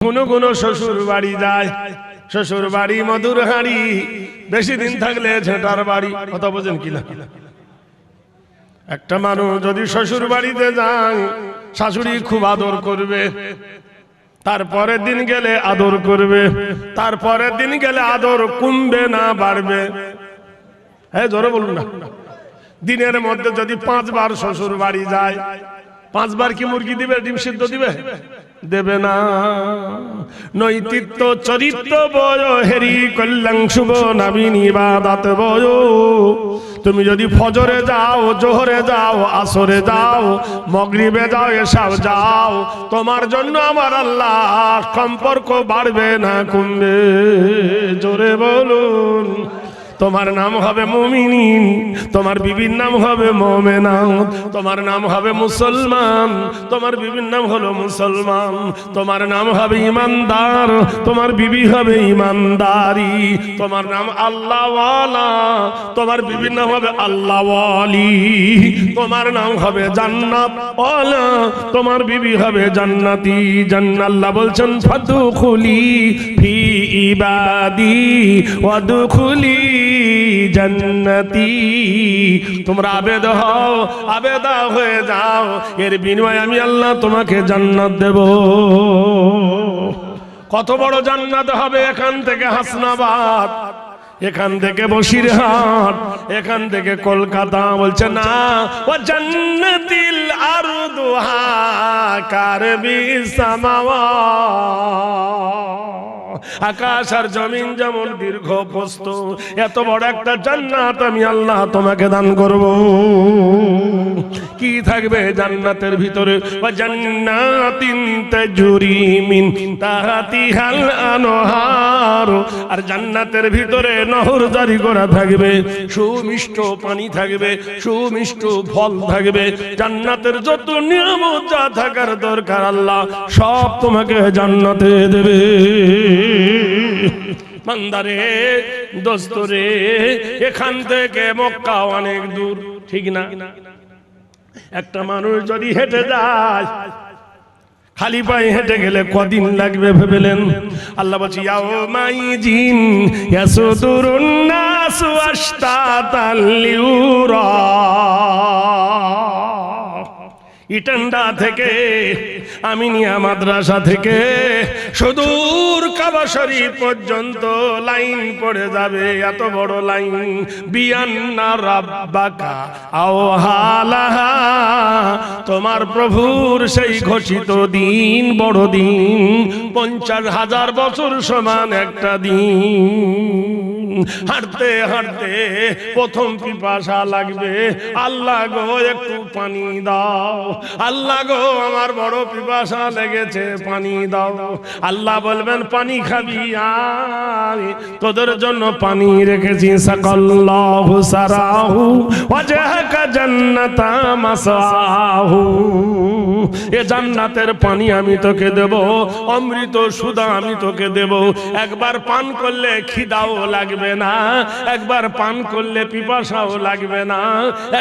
কোনো কোনো শ্বশুর বাড়ি যায়, শ্বশুর বাড়ি মধুর হাঁড়ি, বেশি দিন থাকলে ঝেঁটার বাড়ি। কথা বোঝেন কিনা? একটা মানুষ যদি শ্বশুর বাড়িতে যায়, শাশুড়ি খুব আদর করবে, তারপরের দিন গেলে আদর করবে, তারপরের দিন গেলে আদর কমবে না বাড়বে? হ্যাঁ, জোরে বলুন না। দিনের মধ্যে যদি 5 বার শ্বশুর বাড়ি যায়, 5 বার কি মুরগি দিবে, ডিম সিদ্ধ দিবে? দেবে না। নৈতিত্য চরিত্র বয় হেরি কল্যাণ শুভ নবীন ইবাদত বয়। তুমি যদি ফজরে যাও, জোহরে যাও, আসরে যাও, মাগরিবে যাও, এশাও যাও, তোমার জন্য আমার আল্লাহ সম্পর্ক বাড়বে না কমবে? জোরে বলুন। তোমার নাম হবে মুমিনিন, তোমার বিবির নাম হবে মুমিনা, তোমার নাম হবে মুসলমান, তোমার বিবির নাম হলো মুসলমান, তোমার নাম হবে ইমানদার, তোমার বিবি হবে ইমানদারি, তোমার নাম আল্লাহওয়ালা, তোমার বিবির নাম হবে আল্লাহওয়ালি, তোমার নাম হবে জান্নাতওয়ালা, তোমার বিবি হবে জান্নাতি। আল্লাহ বলছেন ফাদখুলি ফি ইবাদি ওয়াদখুলি জান্নাতি। তোমরা আবেদ হও, আবেদা হয়ে যাও, এর বিনিময়ে আমি আল্লাহ তোমাকে জান্নাত দেব। কত বড় জান্নাত হবে! এখান থেকে হাসনাবাদ, এখান থেকে বসিরহাট, এখান থেকে কলকাতা। বলছে না, ও জান্নাতিল আরদুহা কারবিস সামাওয়াত। আকাশ আর জমিন যেমন দীর্ঘ প্রস্থ, এত বড় একটা জান্নাত আমি আল্লাহ তোমাকে দান করব। কি থাকবে জান্নাতের ভিতরে? ওয়া জান্নাতিন তাজরি মিন তাহতিহাল আনহার। আর জান্নাতের ভিতরে নহর জারি করা থাকবে, সুমিষ্ট পানি থাকবে, সুমিষ্ট ফল থাকবে। জান্নাতের যত নিয়ামত যা থাকার দরকার আল্লাহ সব তোমাকে জান্নাতে দেবে। বান্দারে, দোস্তরে, এখান থেকে মক্কা অনেক দূর, ঠিক না? একটা মানুষ যদি হেঁটে যায়, খালি পায়ে হেঁটে গেলে কদিন লাগবে ভেবেলেন? আল্লাহ বলছে ইয়াউমাইজিন ইয়াসুদুরুন নাসু আশতাতাল লিউরা। ইটান্ডা থেকে, আমিনিয়া মাদ্রাসা থেকে সুদূর কাবা শরীফ পর্যন্ত লাইন পড়ে যাবে, এত বড় লাইন। বিয়ান্না রাব্বাকা আওহালাহা। তোমার প্রভুর সেই ঘোষিত দিন বড় দিন, 50,000 বছর সমান একটা দিন। হাঁটতে হাঁটতে প্রথম পিপাসা লাগবে, আল্লাহ গো একটু পানি দাও, আল্লাহ গো আমার বড় পিপাসা লেগেছে, পানি দাও। আল্লাহ বলবেন পানি খাবি আয়, তোদের জন্য পানি রেখেছি। সাকাল্লাহু সারাহু ওয়াজহাকা জান্নাতা মাসাহু। এ জান্নাতের পানি আমি তোকে দেব, অমৃত সুধা আমি তোকে দেব। একবার পান করলে খিদাও লাগবে না, একবার পান করলে পিপাসাও লাগবে না,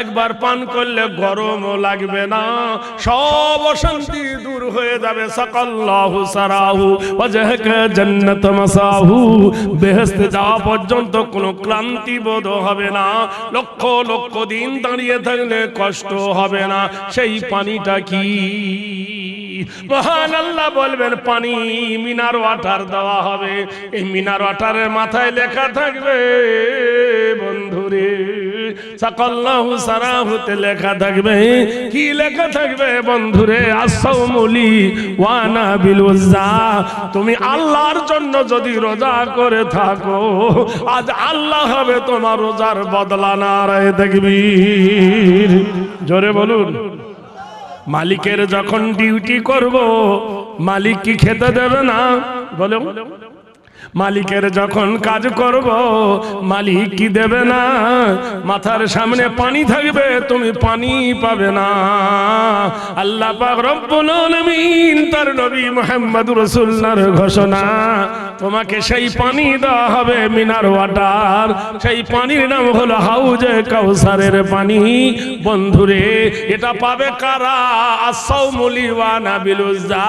একবার পান করলে গরমও লাগবে না, সব অশান্তি দূর হয়ে যাবে। সাকাল্লাহু সারাহু ওয়াজহাকা জান্নাত মাসাহু। বেহেশতে যাওয়া পর্যন্ত কোনো ক্লান্তি বোধ হবে না, লক্ষ লক্ষ দিন দাঁড়িয়ে থাকলে কষ্ট হবে না। সেই পানিটা কি? মহান আল্লাহ বলবেন পানি মিনার ওয়াটার দেওয়া হবে। এই মিনার ওয়াটারের মাথায় লেখা থাকবে, বন্ধুরে, সাকাল্লাহু সারাহুতে লেখা থাকবে। কি লেখা থাকবে বন্ধুরে? আসসাউমুলি ওয়ানা বিল উজ্জা। তুমি আল্লাহর জন্য যদি রোজা করে থাকো, আজ আল্লাহ হবে তোমার রোজার বদলা। নারায়ে তাকবীর। জোরে বলুন। মালিকের যখন ডিউটি করব, মালিক কি খেতে দেবে না? বলো, মালিকের যখন কাজ করব মালিক কি দেবে না? মাথার সামনে পানি থাকবে, তুমি পানি পাবে না। আল্লাহ পাক রব্বুল আলামিন তার নবী মুহাম্মদুর রাসূলুল্লাহর ঘোষণা, তোমাকে সেই পানি দেওয়া হবে মিনার ওয়াটার। সেই পানির নাম হলো হাউজে কাউসারের পানি। বন্ধুরে, এটা পাবে কারা? আস-সাওমুলি ওয়া নাবিলুজ্জা,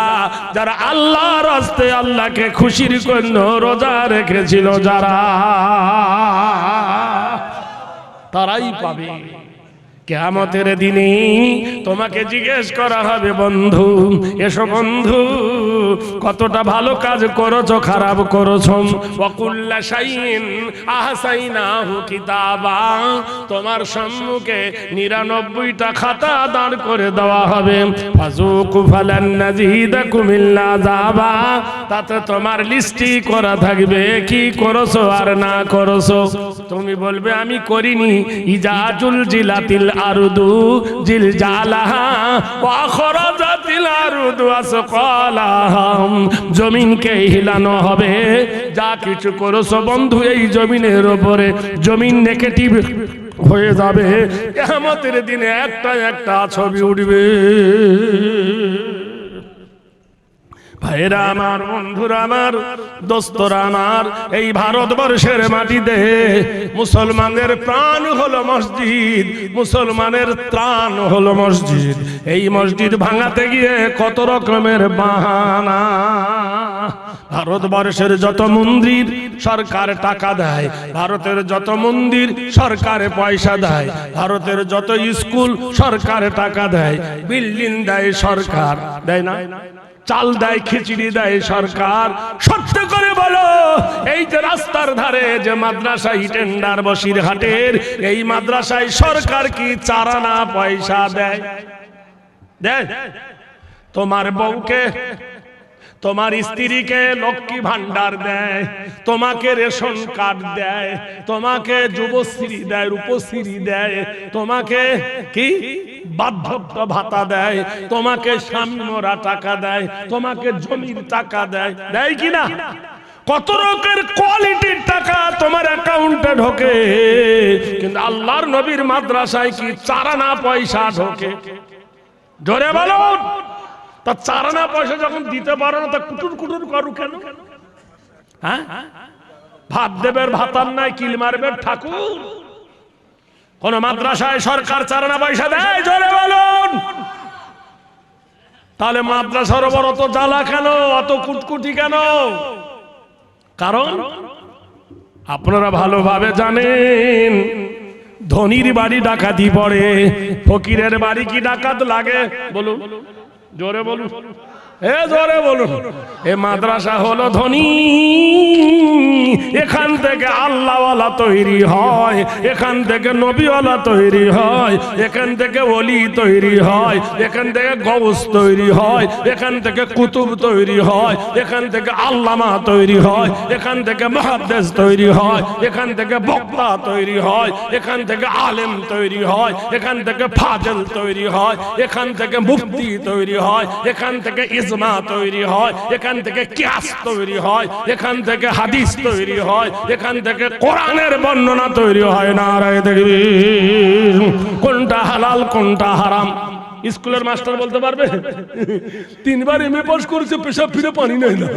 যারা আল্লাহর রাস্তে আল্লাহকে খুশির জন্য রোজা রেখেছিল, যারা তারাই পাবে। কিয়ামতের দিনে তোমাকে জিজ্ঞেস করা হবে, বন্ধু এসো বন্ধু, কতটা ভালো কাজ করেছো, খারাপ করেছো। ওয়াকুল্লা শাইইন আহসাইনাহু কিতাবা, তোমার সম্মুখে 99টা খাতা দাঁড় করে দেওয়া হবে। ফাযুকু ফালান নাযীদাকুম ইল্লা আযাবা, তাতে তোমার লিস্টি করা থাকবে কি করেছো আর না করেছো। তুমি বলবে আমি করিনি। ইজা জুলজিলাতিল আরদু জিলজালাহা ওয়া খরাজাতিল আরদু আসকালাহা, জমিনকে হিলানো হবে। যা কিছু করেছো বন্ধু এই জমিনের উপরে, জমিন নেগেটিভ হয়ে যাবে। কিয়ামতের দিনে একটা একটা ছবি উঠবে। ভাইরা আমার, বন্ধুরা আমার, দোস্তরা আমার, এই ভারতবর্ষের মাটিতে মুসলমানের প্রাণ হলো মসজিদ, মুসলমানের ত্রাণ হলো মসজিদ। এই মসজিদ ভাঙাতে গিয়ে কত রকমের বাহানা। ভারতবর্ষের যত মন্দির সরকার টাকা দেয়, ভারতের যত মন্দির সরকারে পয়সা দেয়, ভারতের যত স্কুল সরকার টাকা দেয়, বিল্ডিং দেয় সরকার, দেয় না? চাল দেয়, খিচুড়ি দেয় সরকার। সত্য করে বলো, এই যে রাস্তার ধারে যে মাদ্রাসা ইটেন্ডার বসিরহাটের, এই মাদ্রাসায় সরকার কি চারানা পয়সা দেয়? দেয়? তোমার বউকে, তোমার স্ত্রীকে লক্ষ্মী ভান্ডার দেয়, তোমাকে রেশন কার্ড দেয়, তোমাকে যুবশ্রী দেয়, রূপশ্রী দেয়, তোমাকে কি বার্ধক্য ভাতা দেয়, তোমাকে স্বামী মরা টাকা দেয়, তোমাকে জমির টাকা দেয়, দেয় কিনা? কত রকমের কোয়ালিটির টাকা তোমার অ্যাকাউন্টে ঢোকে, কিন্তু আল্লাহর নবীর মাদ্রাসায় কি চারানা পয়সা ঢোকে? জোরে বলো। তা চারানা পয়সা যখন দিতে পারো না, তা কুটুর কুটুর করু কেন? হ্যাঁ, ভাত দেবের ভাতার নাই, কিল মারবে ঠাকুর। কোন মাদ্রাসায় সরকার চারানা পয়সা দেয়? জোরে বলুন। তাহলে মাদ্রাসার ওপর অত জ্বালা কেন, অত কুটকুটি কেন? কারণ আপনারা ভালোভাবে জানেন, ধনীর বাড়ি ডাকাতি পড়ে, ফকিরের বাড়ি কি ডাকাত লাগে? বলুন, জোরে বলুন, জোরে বলুন। এ মাদ্রাসা হলো ধনী, এখান থেকে আল্লাহওয়ালা তৈরি হয়, এখান থেকে নবীওয়ালা তৈরি হয়, এখান থেকে ওলি তৈরি হয়, এখান থেকে গৌস তৈরি হয়, এখান থেকে কুতুব তৈরি হয়, এখান থেকে আল্লামা তৈরি হয়, এখান থেকে মুহাদ্দিস তৈরি হয়, এখান থেকে বক্তা তৈরি হয়, এখান থেকে আলেম তৈরি হয়, এখান থেকে ফাজিল তৈরি হয়, এখান থেকে মুফতি তৈরি হয়, এখান থেকে ইজমা তৈরি হয়, এখান থেকে কিয়াস তৈরি হয়, এখান থেকে হাদিস তৈরি হয়, এখান থেকে কোরআনের বর্ণনা তৈরি হয়। নারায়ে তাকবীর। কোনটা হালাল কোনটা হারাম স্কুলের মাস্টার বলতে পারবে? 3 বার এমএ পাস করেছে, পেশাব ফিরে পানি নাই না,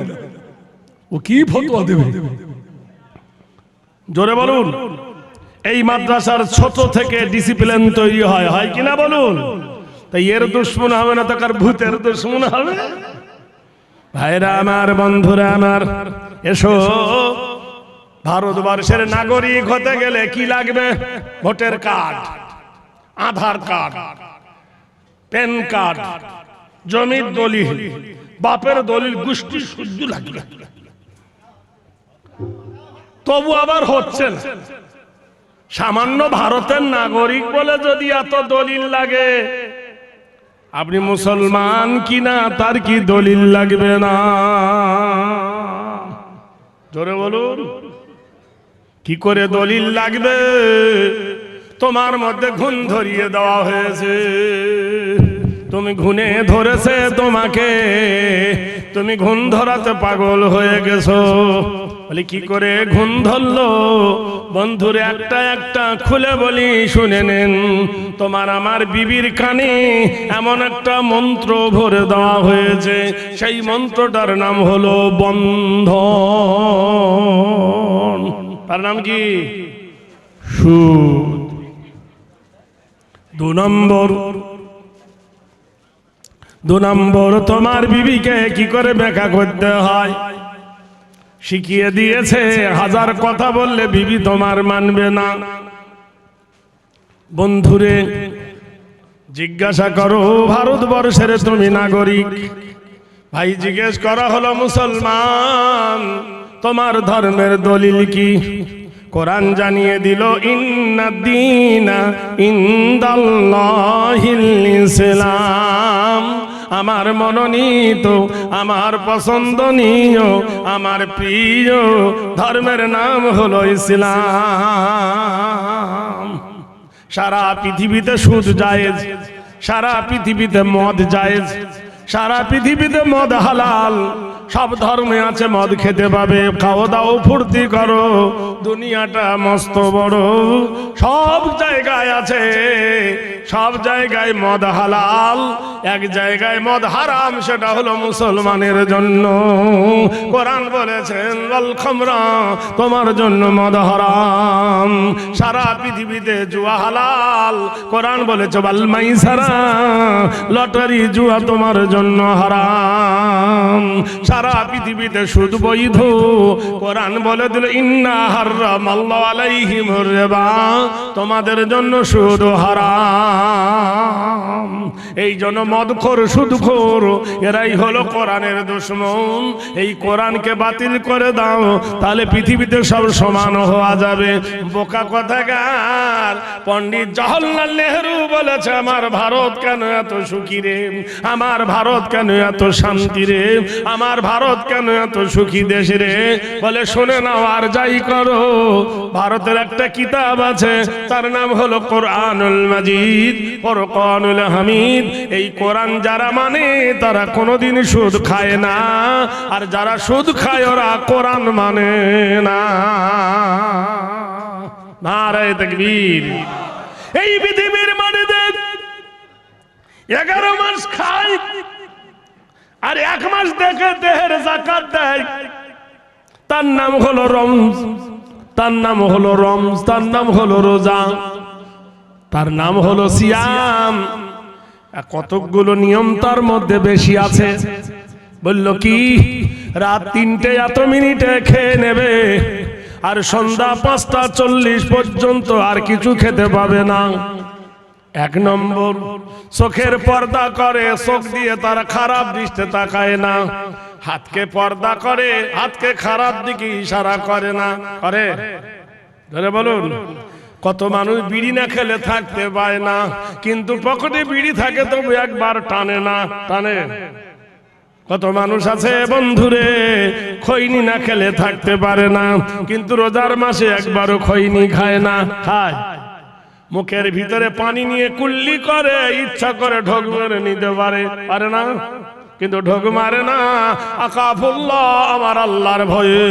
ও কি ফতোয়া দেবে? জোরে বলুন। এই মাদ্রাসার ছোট থেকে ডিসিপ্লিন তৈরি হয়, হয় কিনা বলুন? তাই এর দুশ্মন হবে না তো কার ভূতের দুশ্মন হবে? ভাইরা আমার, বন্ধুরা আমার, এসো। ভারতবর্ষের নাগরিক হতে গেলে কি লাগবে? ভোটার কার্ড, আধার কার্ড, প্যান কার্ড, জমির দলিল, বাপের দলিল, গোষ্ঠী শুদ্ধ লাগবে। তবু আবার হচ্ছে না। সামান্য ভারতের নাগরিক বলে যদি এত দলিল লাগে, আপনি মুসলমান কিনা তার কি দলিল লাগবে না? জোরে বলুন। কি করে দলিল লাগবে? তোমার মধ্যে ঘুণ ধরিয়ে দেওয়া হয়েছে, তুমি ঘুণে ধরেছে তোমাকে, তুমি ঘুণ ধরাতে পাগল হয়ে গেছো। বলি কি করে ঘুণ ধরলো? বন্ধুরে একটা একটা খুলে বলি শুনে নেন। তোমার আমার বিবির কানে এমন একটা মন্ত্র ভরে দেওয়া হয়েছে, সেই মন্ত্রটার নাম হলো বন্ধন। তার নাম কি? সুদ। 2 নম্বর তোমার বিবিকে কি করে ব্যাখ্যা করতে হয় শিখিয়ে দিয়েছে। 1000 কথা বললে বিবি তোমার মানবে না। বন্ধুরে জিজ্ঞাসা করো, ভারতবর্ষের তুমি নাগরিক, ভাই জিজ্ঞেস করা হলো মুসলমান তোমার ধর্মের দলিল কি? কোরআন জানিয়ে দিল ইন্নাদ-দীনা ইনদাল্লাহিল ইসলাম। আমার মনোনীত, আমার পছন্দনীয়, আমার প্রিয় ধর্মের নাম হলো ইসলাম। সারা পৃথিবীতে সুদ জায়েজ, সারা পৃথিবীতে মদ জায়েজ, সারা পৃথিবীতে মদ হালাল। সব ধর্মে আছে মদ খেতে পাবে, খাও দাও ফুর্তি করো, দুনিয়াটা মস্ত বড়। সব জায়গায় আছে, সব জায়গায় মদ হালাল, এক জায়গায় মদ হারাম, সেটা হলো মুসলমানের জন্য। কোরআন বলেছেন ওয়াল খামরা, তোমার জন্য মদ হারাম। সারা পৃথিবীতে জুয়া হালাল, কোরআন বলেছে ওয়াল মাইসারা, লটারি জুয়া তোমার জন্য হারাম। সারা পৃথিবীতে সুদ বৈধ, কোরআন বলে দিল ইন্না হারামাল্লাহু আলাইহিমুর রিবা, তোমাদের জন্য সুদ হারাম। এই জন্য মদখোর সুদখোর এরাই হলো কোরআনের দুশমন। এই কোরআনকে বাতিল করে দাও, তাহলে পৃথিবীতে সব সমান হওয়া যাবে। বোকা কথাকার পণ্ডিত জওহরলাল নেহরু বলেছে আমার ভারত কেন এত সুখী রে, আমার ভারত কেন এত শান্তি রে, আমার ভারত কেন এত সুখী দেশ রে। বলে শুনে নাও আর যাই করো, ভারতের একটা কিতাব আছে, তার নাম হলো কোরআনুল মাজিদ, ফুরকানুল হামিদ। এই কোরআন যারা মানে তারা কোনোদিন সুদ খায় না, আর যারা সুদ খায় ওরা কোরআন মানে না। নারে তাকবীর। এই পৃথিবীর মানে দেখ 11 মাস খায় আর 1 মাস দেখে দেহের যাকাত দেয়, তার নাম হলো রমজ, তার নাম হলো রমজ, তার নাম হলো রোজা, তার নাম হলো সিয়াম। কতগুলো নিয়ম তার মধ্যে বেশি আছে। বলল কি রাত 3টে এত মিনিটে খেয়ে নেবে, আর সন্ধ্যা 5টা 40 পর্যন্ত আর কিছু খেতে পাবে না। 1 নম্বর চোখের পর্দা করে, চোখ দিয়ে তারা খারাপ দৃষ্টি তাকায় না। হাতকে পর্দা করে, হাতকে খারাপ দিকে ইশারা করে না। করে ধরে বলুন, কত মানুষ বিড়ি না খেলে থাকতে পায় না, কিন্তু পকেটে বিড়ি থাকে তবু একবার টানে না, টানে। কত মানুষ আছে বন্ধুরে খৈনি না খেলে থাকতে পারে না, কিন্তু রোজার মাসে একবারও খৈনি খায় না। খায়, মুখের ভিতরে পানি নিয়ে কুল্লি করে, ইচ্ছা করে ঢোক মেরে নিতে পারে, পারে না, কিন্তু ঢোক মারে না। আকাফুল্লাহ, আমার আল্লাহর ভয়ে।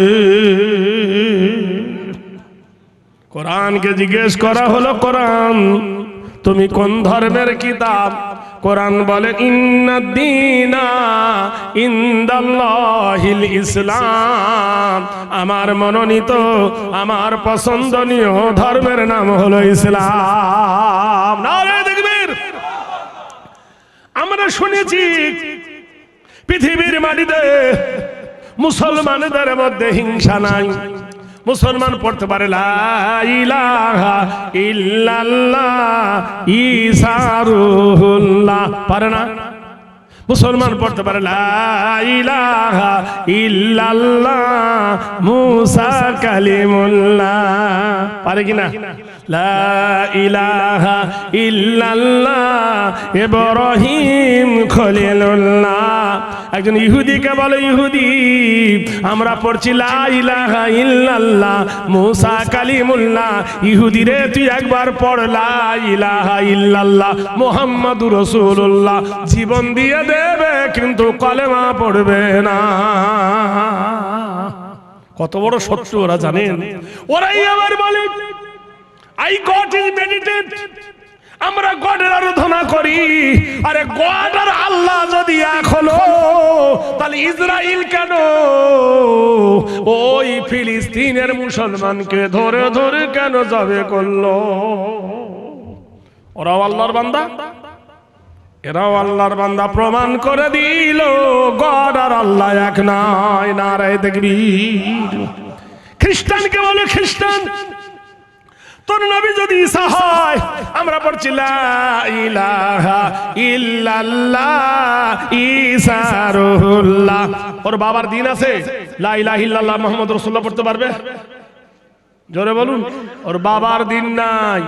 কোরআনকে জিজ্ঞেস করা হলো কোরআন তুমি কোন ধর্মের কিতাব? কোরআন বলে ইন্নাদ-দীনা ইনদাল্লাহিল ইসলাম, আমার মনোনীত, আমার পছন্দনীয় ধর্মের নাম হলো ইসলাম। নারে তাকবীর। আমরা শুনেছি পৃথিবীর মাটিতে মুসলমানদের মধ্যে হিংসা নাই। মুসলমান পড়তে পারে লা ইলাহা ইল্লাল্লাহ ঈসা রুহুল্লাহ, পারে না? মুসলমান পড়তে পারে লা ইলাহা ইল্লাল্লাহ মুসা কালিমুল্লাহ, পারে কিনা? লা ইলাহা ইল্লাল্লাহ ইব্রাহিম খলিলুল্লাহ একজন ইহুদিকে বলে, ইহুদি আমরা পড়ছি লা ইলাহা ইল্লাল্লাহ মুসা কালিমুল্লাহ, ইহুদি রে তুই একবার পড় লা ইলাহা ইল্লাল্লাহ মুহাম্মাদুর রাসূলুল্লাহ, জীবন দিয়ে দেবে কিন্তু কলেমা পড়বে না। কত বড় সত্য ওরা জানেন। ওরাই আবার বলে আই গড ইজ মেডিটেট, আমরা গডের আরাধনা করি। আরে গড আর আল্লাহ যদি এক হলো তাহলে ইসরাইল কেন ওই ফিলিস্তিনের মুসলমানকে ধরে ধরে কেন যাবে করলো? ওরাও আল্লাহর বান্দা, এরাও আল্লাহর বান্দা, প্রমাণ করে দিল গড আর আল্লাহ এক নয়। নারায়ে তাকবীর। খ্রিস্টানকে বলে, খ্রিস্টান তোর নবী যদি ঈসা হয়, আমরা পড়ছি লা ইলাহা ইল্লাল্লাহ ঈসা রুহুল্লাহ। ওর বাবার দিন আছে, লা ইলাহা ইল্লাল্লাহ মুহাম্মদুর রাসূলুল্লাহ পড়তে পারবে? জোরে বলুন। ওর বাবার দিন নাই।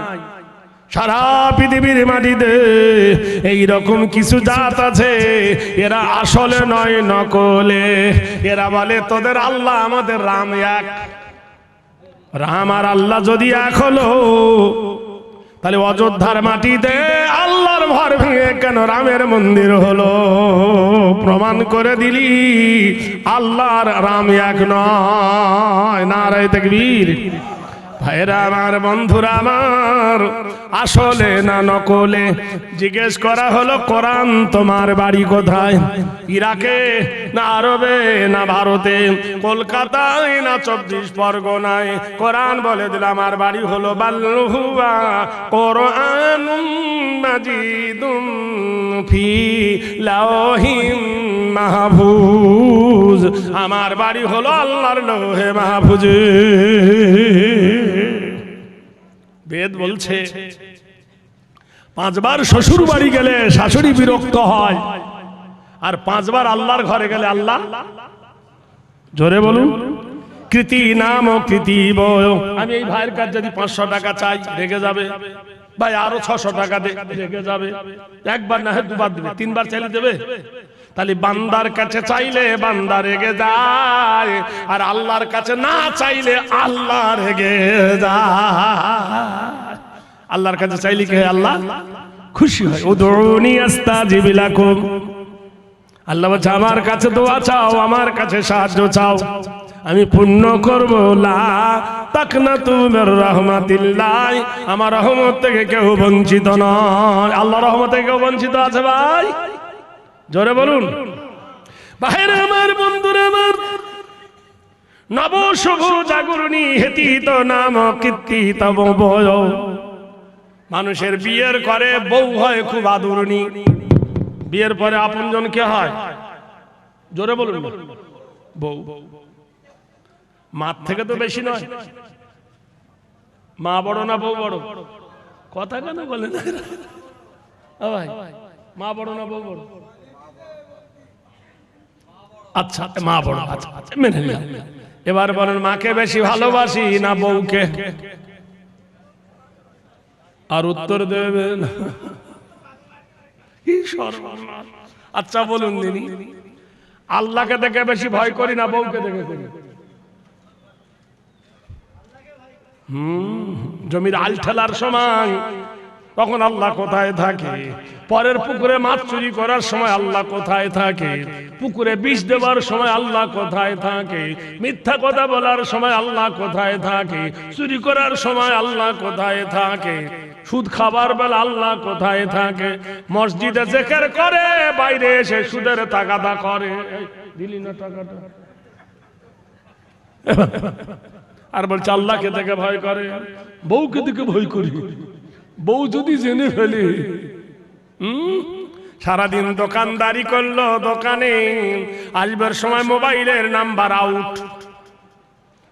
সারা পৃথিবীর মাটিতে এইরকম কিছু জাত আছে, এরা আসলে নয় নকলে। এরা বলে তোদের আল্লাহ আমাদের রাম এক। রাম আর আল্লাহ যদি এক হলো তাহলে অযোধ্যার মাটিতে আল্লাহর ঘর ভেঙে কেন রামের মন্দির হলো? প্রমাণ করে দিলি আল্লাহর রাম এক নয়। নারায়ে তাকবীর। ভাইরা আমার, বন্ধুরা আমার, আসলে না নকলে? জিজ্ঞেস করা হলো কোরআন তোমার বাড়ি কোথায়? ইরাকে না আরবে না ভারতে, কলকাতায় না 24 পরগনায়? কোরআন বলে দিল আমার বাড়ি হলো বাল্লুহুয়া কোরআনুম মাজিদুম ফি লাওহিম মাহফুজ। আমার বাড়ি হলো আল্লাহর লৌহে মাহফুজে। বেদ বলছে 5 বার শ্বশুর বাড়ি গেলে শাশুড়ি বিরক্ত হয়, আর 5 বার আল্লাহর ঘরে গেলে আল্লাহ, জোরে বলুন, কৃতি নাম কৃতি বয়। আমি এই ভাইয়ের কাছে যদি 500 টাকা চাই, রেগে যাবে। ভাই আরো 600 টাকা দে, রেগে যাবে। একবার না হয় 2 বার দেবে, 3 বার চাইলে দেবে? তাহলে বান্দার কাছে চাইলে বান্দা রেগে যায়, আর আল্লাহর কাছে না চাইলে আল্লাহ রেগে যায়। আল্লাহর কাছে চাইলে কি হয়? আল্লাহ খুশি হয়। উদউনি আস্তাজিব লাকুম। আল্লাহ বলছে আমার কাছে দোয়া চাও, আমার কাছে সাহায্য চাও, আমি পূর্ণ করব। লা তাকনাতু মির রাহমাতিল্লাহ, আমার রহমত থেকে কেউ বঞ্চিত নয়। আল্লাহর রহমত থেকে কেউ বঞ্চিত আছে ভাই? জোরে বলুন। ভাইরা আমার, বন্ধুরা আমার, নব শুভ জাগরণী হেতিত নাম কীর্তিত বয়। মানুষের বিয়ের করে বউ হয় খুব আদরণী, বিয়ের পরে আপনজন কে হয়? জোরে বলুন। বউ। মার থেকে তো বেশি নয়। মা বড় না বউ বড়? কথা কেন বলে না ভাই? মা বড় না বউ বড়? আচ্ছা, মা বড়। আচ্ছা, মেনে নিলাম। এবার বলেন মাকে বেশি ভালোবাসি না বউকে? আর উত্তর দেবেন আচ্ছা বলুন দিনি, আল্লাহকে দেখে বেশি ভয় করি না বউকে দেখে করি? জমির আল ঠেলার সময় তখন আল্লাহ কোথায় থাকে? পরের পুকুরে মাছ চুরি করার সময় আল্লাহ কোথায় থাকে? পুকুরে বিষ দেওয়ার সময় আল্লাহ কোথায় থাকে? মিথ্যা কথা বলার সময় আল্লাহ কোথায় থাকে? চুরি করার সময় আল্লাহ কোথায় থাকে? সুদ খাবার বেলা আল্লাহ কোথায় থাকে? মসজিদে জিকির করে, বাইরে এসে সুদের তাগাদা করে। দিলি না টাকাটা? আর বলছে আল্লাহকে দেখে ভয় করে, বউকে দেখে ভয় করি। বউ যদি জেনে ফেলে, সারাদিন দোকানদারি করলো, দোকানে আসবার সময় মোবাইলের নাম্বার আউট।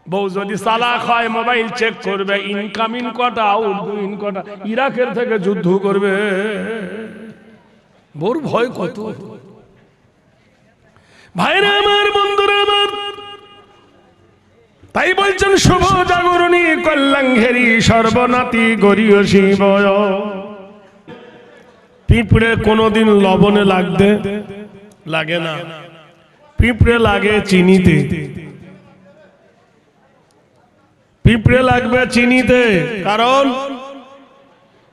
বউ যদি চালাক হয় মোবাইল চেক করবে, ইনকামিং কটা আউট গোয়িং কটা। ইরাকের থেকে যুদ্ধ করবে। বউর ভয় কত! ভাইরা আমার, বন্ধুরা আমার, তাই বলছেন শুভ জাগরণী কল্যাণঘেরি সর্বনাতি গরীয় শিবয়। পিঁপড়ে কোনোদিন লবণে লাগতে লাগে না, পিঁপড়ে লাগে চিনিতে, পিঁপড়ে লাগবে চিনিতে, কারণ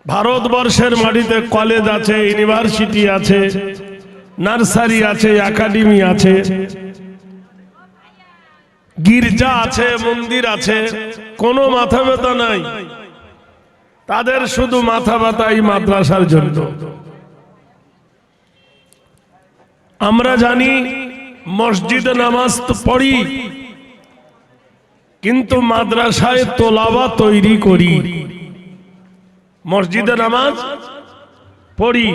ভারতবর্ষের মাটিতে কলেজ আছে, ইউনিভার্সিটি আছে, নার্সারি আছে, একাডেমি আছে, গির্জা আছে, মন্দির আছে, কোনো মাথা ব্যথা নাই। তাদের শুধু মাথা ব্যথা এই মাদ্রাসার জন্য। আমরা জানি মসজিদে নামাজ তো পড়ি, কিন্তু মাদ্রাসায় তোলাবা তৈরি করি। মসজিদে নামাজ পড়ি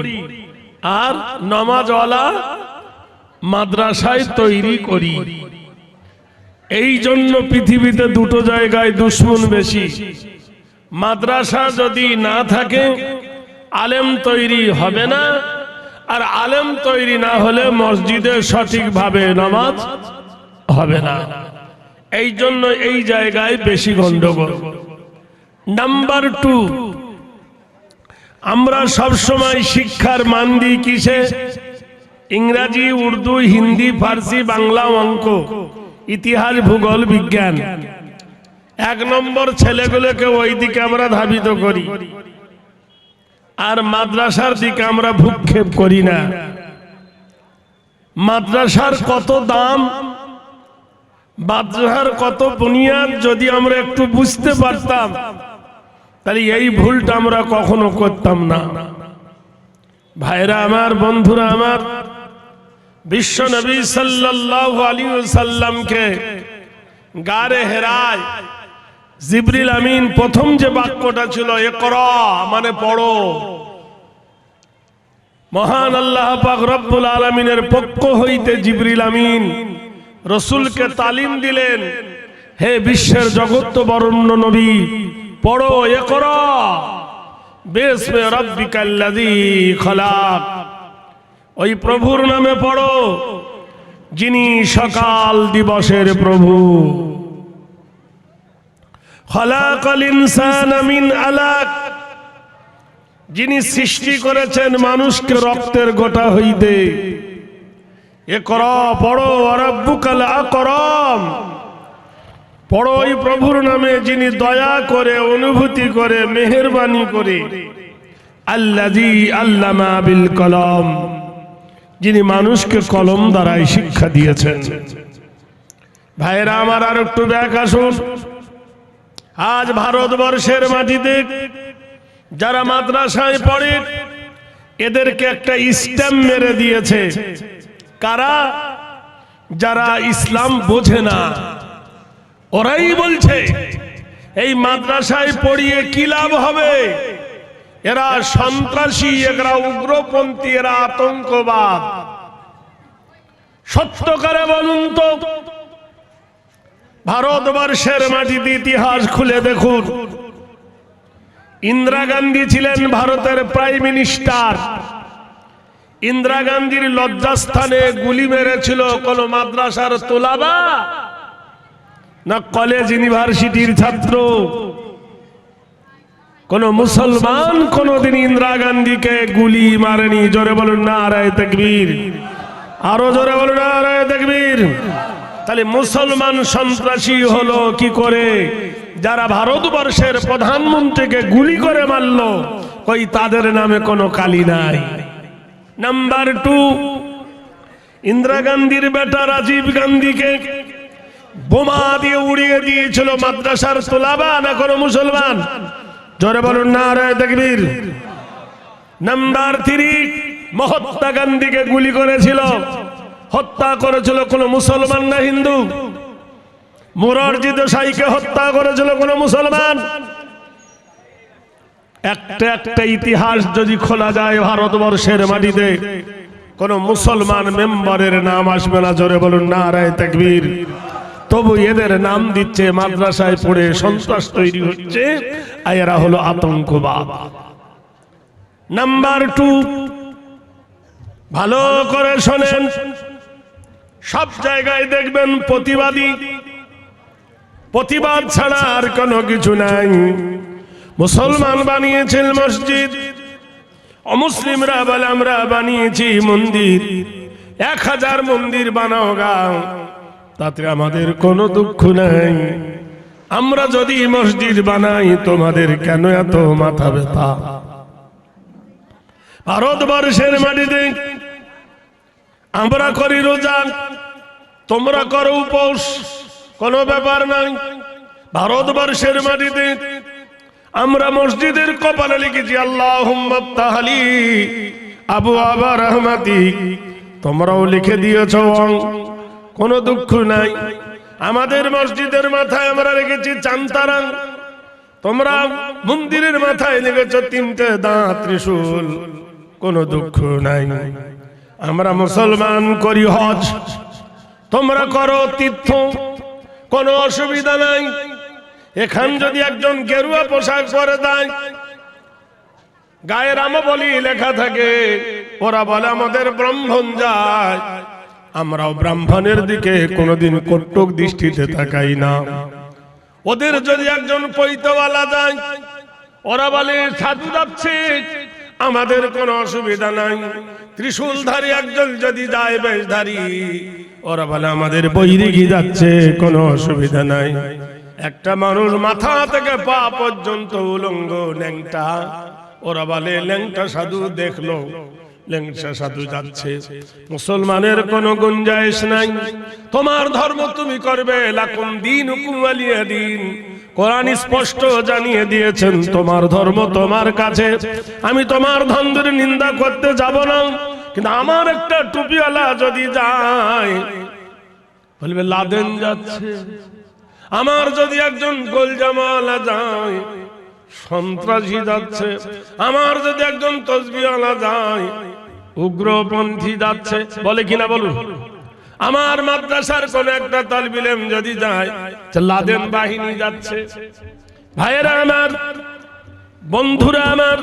আর নামাজওয়ালা মাদ্রাসায় তৈরি করি। এই জন্য পৃথিবীতে দুটো জায়গায় দুশ্মন বেশি। মাদ্রাসা যদি না থাকে আলেম তৈরি হবে না, আর আলেম তৈরি না হলে মসজিদে সঠিকভাবে নামাজ হবে না। এই জন্য এই জায়গায় বেশি গন্ডগোল। নাম্বার 2, আমরা সবসময় শিক্ষার মান দিই কিসে? ইংরাজি, উর্দু, হিন্দি, ফার্সি, বাংলা, অঙ্ক, ইতিহাস, ভূগোল, বিজ্ঞান। 1 নম্বর ছেলেগুলোকে ওই দিকে আমরা ধাবিত করি, আর মাদ্রাসার দিকে আমরা ভূক্ষেপ করি না। মাদ্রাসার কত দাম, মাদ্রাসার কত বুনিয়াদ যদি আমরা একটু বুঝতে পারতাম, তাহলে এই ভুলটা আমরা কখনো করতাম না। ভাইরা আমার, বন্ধুরা আমার, বিশ্ব নবী সাল্লাল্লাহু আলাইহি ওয়াসাল্লামকে গারে হেরায় জিবরিল আমিন প্রথম যে বাক্যটা ছিল ইকরা, মানে পড়ো। মহান আল্লাহ পাক রব্বুল আলামিনের পক্ষ হইতে জিবরিল আমিন রাসূলকে তালিম দিলেন, হে বিশ্বের জগৎ বরেণ্য নবী, পড়ো ইকরা বিসমি রাব্বিকাল্লাযী খলাক। ওই প্রভুর নামে পড়ো যিনি সকাল দিবসের প্রভু। খলাকাল ইনসানা মিন আলাক, যিনি সৃষ্টি করেছেন মানুষকে রক্তের গোটা হইতে। ইকরা পড়ো, রাব্বুকাল আকরাম, পড়ো ওই প্রভুর নামে যিনি দয়া করে, অনুভূতি করে, মেহেরবানি করে। আল্লাযী আল্লামা বিল কলম, যিনি মানুষকে কলম দ্বারাই শিক্ষা দিয়েছেন। ভাইরা আমার, আর একটু ব্যাক আসুন। আজ ভারতবর্ষের মাটিতে যারা মাদ্রাসায় পড়ে এদেরকে একটা স্ট্যাম্প মেরে দিয়েছে। কারা? যারা ইসলাম বোঝে না। ওরাই বলছে এই মাদ্রাসায় পড়িয়ে কি লাভ হবে, এরা সন্ত্রাসী, এরা উগ্রপন্থী, এরা আতঙ্কবাদ। সত্যকারে বলুন তো, ভারতবর্ষের মাটিতে ইতিহাস খুলে দেখুন। ইন্দিরা গান্ধী ছিলেন ভারতের প্রাইম মিনিস্টার। ইন্দিরা গান্ধীর লজ্জাস্থানে গুলি মেরেছিল কোন মাদ্রাসার তোলাবা না কলেজ ইউনিভার্সিটির ছাত্র? কোন মুসলমান কোনদিন ইন্দিরা গান্ধীকে গুলি মারেনি। জোরে বলুন নারায়ে তাকবীর, আরো জোরে বলুন নারায়ে তাকবীর। তাহলে মুসলমান সন্ত্রাসী হলো কি করে? যারা ভারতবর্ষের প্রধানমন্ত্রীকে গুলি করে মারল, কই তাদের নামে কোনো কালি নাই। নাম্বার 2, ইন্দিরা গান্ধীর বেটা রাজীব গান্ধীকে বোমা দিয়ে উড়িয়ে দিয়েছিল মাদ্রাসার তোলাবা না কোনো মুসলমান? জোরে বলুন নারায়ে তাকবীর। নাম্বার 3, মহাত্মা গান্ধীকে গুলি করেছিল, হত্যা করেছিল কোন মুসলমান না হিন্দু? মোরারজি দেশাইকে হত্যা করেছিল কোন মুসলমান? একটা একটা ইতিহাস যদি খোলা যায় ভারতবর্ষের মাটিতে, কোন মুসলমান মেম্বারের নাম আসবে না। জোরে বলুন নারায়ে তাকবীর। তবু এদের নাম দিচ্ছে মাদ্রাসায় পড়ে সন্ত্রাস তৈরি হচ্ছে, আর এরা হলো আতঙ্কবাদ। নাম্বার 2, ভালো করে শোনেন, সব জায়গায় দেখবেন প্রতিবাদী। প্রতিবাদ ছাড়া আর কোনো কিছু নাই। মুসলমান বানিয়েছেন মসজিদ, অমুসলিমরা বলে আমরা বানিয়েছি মন্দির। 1000 মন্দির বানাও গা, তাতে আমাদের কোনো দুঃখ নাই। আমরা যদি মসজিদ বানাই তোমাদের কেন এত মাথা ব্যথা? ভারতবর্ষের মাটিতে আমরা করি রোজা, তোমরা করো উপোস, কোনো ব্যাপার নাই। ভারতবর্ষের মাটিতে আমরা মসজিদের কপালে লিখেছি আল্লাহুম্মা তাহলি আবওয়াবা রাহমাতিক, তোমরাও লিখে দিয়েছ, কোনো দুঃখ নাই। আমাদের মসজিদের মাথায় আমরা রেখেছি চাঁদতারা, তোমরা মন্দিরের মাথায় লিখেছ 3টে দাঁত ত্রিশূল, কোনো দুঃখ নাই। আমরা মুসলমান করি হজ, তোমরা করো তীর্থ, কোনো অসুবিধা নাই। এখান যদি একজন গেরুয়া পোশাক পরে দেয়, গায়ে রামবলি লেখা থাকে, ওরা বলে আমাদের ব্রাহ্মণ যায়, আমরাও ব্রাহ্মণের দিকে কোনোদিন কটুক দৃষ্টিতে তাকাই না। ওদের যদি একজন পৈতওয়ালা যায়, ওরা বলে সাধু যাচ্ছে, আমাদের কোনো অসুবিধা নাই। ত্রিশূলধারী একজন যদি যায় বেশধারী, ওরা বলে আমাদের বৈরিকি যাচ্ছে, কোনো অসুবিধা নাই। একটা মানুষ মাথা থেকে পা পর্যন্ত উলঙ্গ ল্যাংটা, ওরা বলে ল্যাংটা সাধু দেখলো, ল্যাংটা সাধু যাচ্ছে। মুসলমানের কোনো গুঞ্জাইশ নাই। তোমার ধর্ম তুমি করবে, লাকুম দীনুকুম ওয়ালিয়া দীন। কোরআন স্পষ্ট জানিয়ে দিয়েছেন তোমার ধর্ম তোমার কাছে। আমি তোমার ধর্মের নিন্দা করতে যাব না, কিন্তু আমার একটা টুপিওয়ালা যদি যায়, বলবে লাদেন যাচ্ছে। আমার যদি একজন গোলজামাওয়ালা যায়, সন্ত্রাসী যাচ্ছে। আমার যদি একজন তসবিহওয়ালা যায়, উগ্রপন্থী যাচ্ছে, বলে কিনা বলুন? আমার মাদ্রাসার কোন একটা তালিব ইলম যদি যায়, লাদেন বাহিনী যাচ্ছে। ভাইয়েরা আমার, বন্ধুরা আমার,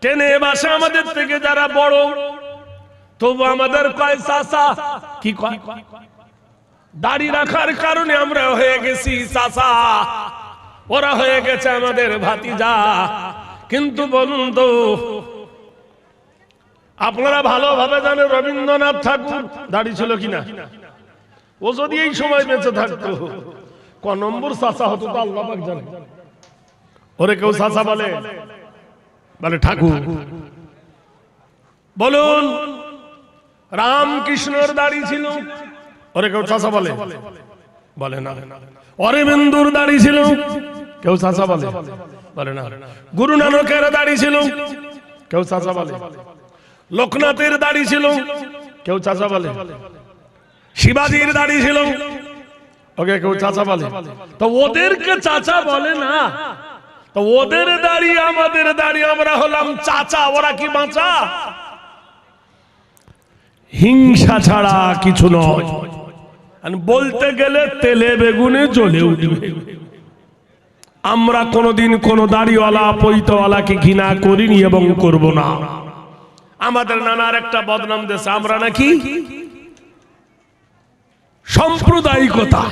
টেনে বাসে আমাদের থেকে যারা বড়, তবু আমাদের কয় চাচা, কি কয়? দাড়ি রাখার কারণে আমরা হয়ে গেছি চাচা, ওরা হয়ে গেছে আমাদের ভাতিজা। কিন্তু বলুন তো, আপনারা ভালোভাবে জানেন রবীন্দ্রনাথ ঠাকুর দাড়ি ছিল কিনা? ও যদি এই সময় বেঁচে থাকতো, ক নম্বর চাচা হতো তা আল্লাহ পাক জানে। ওরে কেউ চাচা বলে? বলে ঠাকুর। বলুন, রামকৃষ্ণর দাড়ি ছিল, ওরে কেউ চাচা বলে? বলে না। অরবিন্দুর দাড়ি ছিল, কেউ চাচা বলে? বলে না। গুরু নানকের দাড়ি ছিল, কেউ চাচা বলে? লোকনাথের দাড়ি ছিল, কেউ চাচা বলে? শিবাজির দাড়ি ছিল, ওকে কেউ চাচা বলে? তো ওদেরকে চাচা বলে না, তো ওদের দাড়ি আমাদের দাড়ি, আমরা হলাম চাচা, ওরা কি বাঁচা? হিংসা ছাড়া কিছু নয়। বলতে গেলে তেলে বেগুনে জ্বলে উঠবে। আমরা কোনোদিন কোন দাড়িওয়ালা পৈতওয়ালাকে ঘৃণা করিনি এবং করব না। আমাদের নানার একটা বদনাম দেশে, আমরা নাকি সাম্প্রদায়িকতা।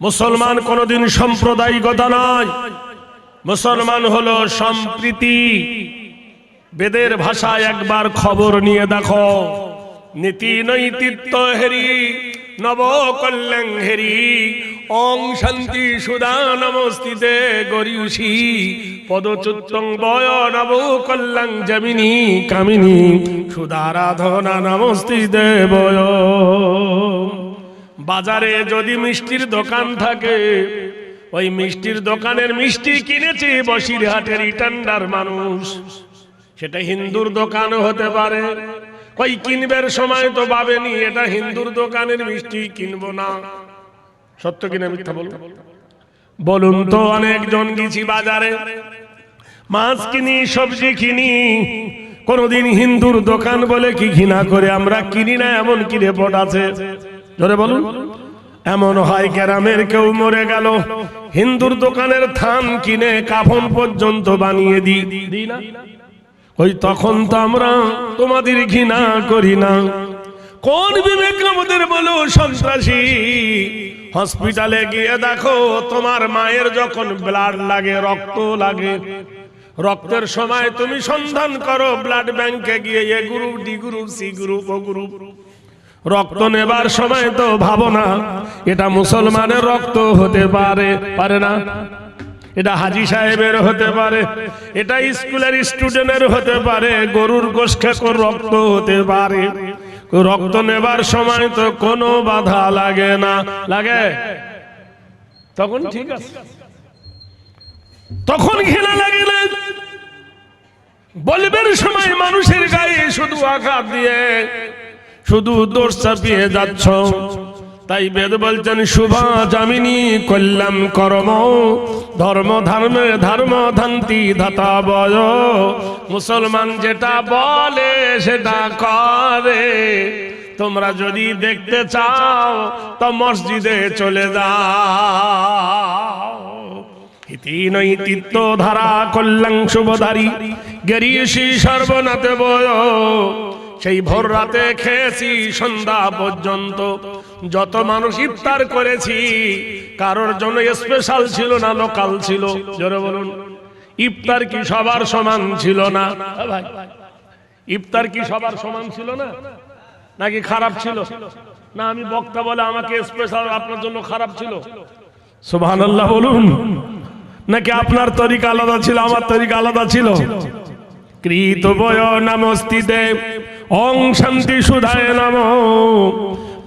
মুসলমান কোনোদিন সাম্প্রদায়িকতা নয়, মুসলমান হলো সম্প্রীতি। বেদের ভাষায় একবার খবর নিয়ে দেখো, নীতি নৈতিত্য হেরি নব কল্যাণ হেরি ওং শান্তি সুধা নমস্তিতে গরিউষি পদচ্যুতং বয় নব কল্যাণ জমিনী কামিনী সুধারাধনা নমস্তিতে বয়। বাজারে যদি মিষ্টির দোকান থাকে, ওই মিষ্টির দোকানের মিষ্টি কিনেছে বসিরহাটের ইটান্ডার মানুষ, সেটা হিন্দুর দোকানও হতে পারে। কই কিনবার সময় তো ভাবেনি এটা হিন্দুর দোকানের মিষ্টি, কিনবো না। সত্য কিনা মিথ্যা বলুন? বলুন তো। অনেকজন গেছি বাজারে, মাছ কিনি, সবজি কিনি, কোনদিন হিন্দুর দোকান বলে কি ঘৃণা করে আমরা কিনি না, এমন কি রেপোর্ট আছে? ধরে বলুন। এমন হয় গ্রামের কেউ মরে গেল, হিন্দুর দোকানের থান কিনে কাফন পর্যন্ত বানিয়ে দিই না? ওই তখন তো আমরা তোমাদের ঘৃণা করি না। কোন বিবেক আমাদের বলো সন্ত্রাসী? হসপিটালে গিয়ে দেখো, তোমার মায়ের যখন ব্লাড লাগে, রক্ত লাগে, রক্তের সময় তুমি সন্ধান করো ব্লাড ব্যাংকে গিয়ে A group, D group, C group, O group. রক্ত নেবার সময় তো ভাবো না এটা মুসলমানের রক্ত হতে পারে, পারে না? এটা হাজী সাহেবের হতে পারে, এটা স্কুলের স্টুডেন্টের হতে পারে, গরুর গোশ খেকোর রক্ত হতে পারে। রক্ত নেবার সময় তো কোনো বাধা লাগে না, লাগে? তখন ঠিক আছে, তখন ঘৃণা লাগে না। বলবের সময় মানুষের গায়ে শুধু আঘাত দিয়ে শুধু দোষ চাপিয়ে যাচ্ছ। তাই বেদ বলছেন শুভা জামিনী কল্যাণ কর্ম ধর্ম ধর্মে ধর্ম ধান্তি ধাতা বয়। মুসলমান যেটা বলে সেটা করে। তোমরা যদি দেখতে চাও তো মসজিদে চলে যাও। ইতি নৈতিত্য ধারা কল্যাণ শুভধারী গেরিয়েছি সর্বনাথে বয়। সেই ভোর রাতে খেয়েছি সন্ধ্যা পর্যন্ত, যত মানুষ ইফতার করেছি কারোর জন্য স্পেশাল ছিল না, লোকাল ছিল। জোরে বলুন, ইফতার কি সবার সমান ছিল না? ভাই, ইফতার কি সবার সমান ছিল না, নাকি খারাপ ছিল? না আমি বক্তা বলে আমাকে স্পেশাল, আপনার জন্য খারাপ ছিল? সুবহানাল্লাহ বলুন। নাকি আপনার তরিকা আলাদা ছিল, আমার তরিকা আলাদা ছিল? কৃত বয় নমস্তিতে ওং শান্তি সুধায় নম।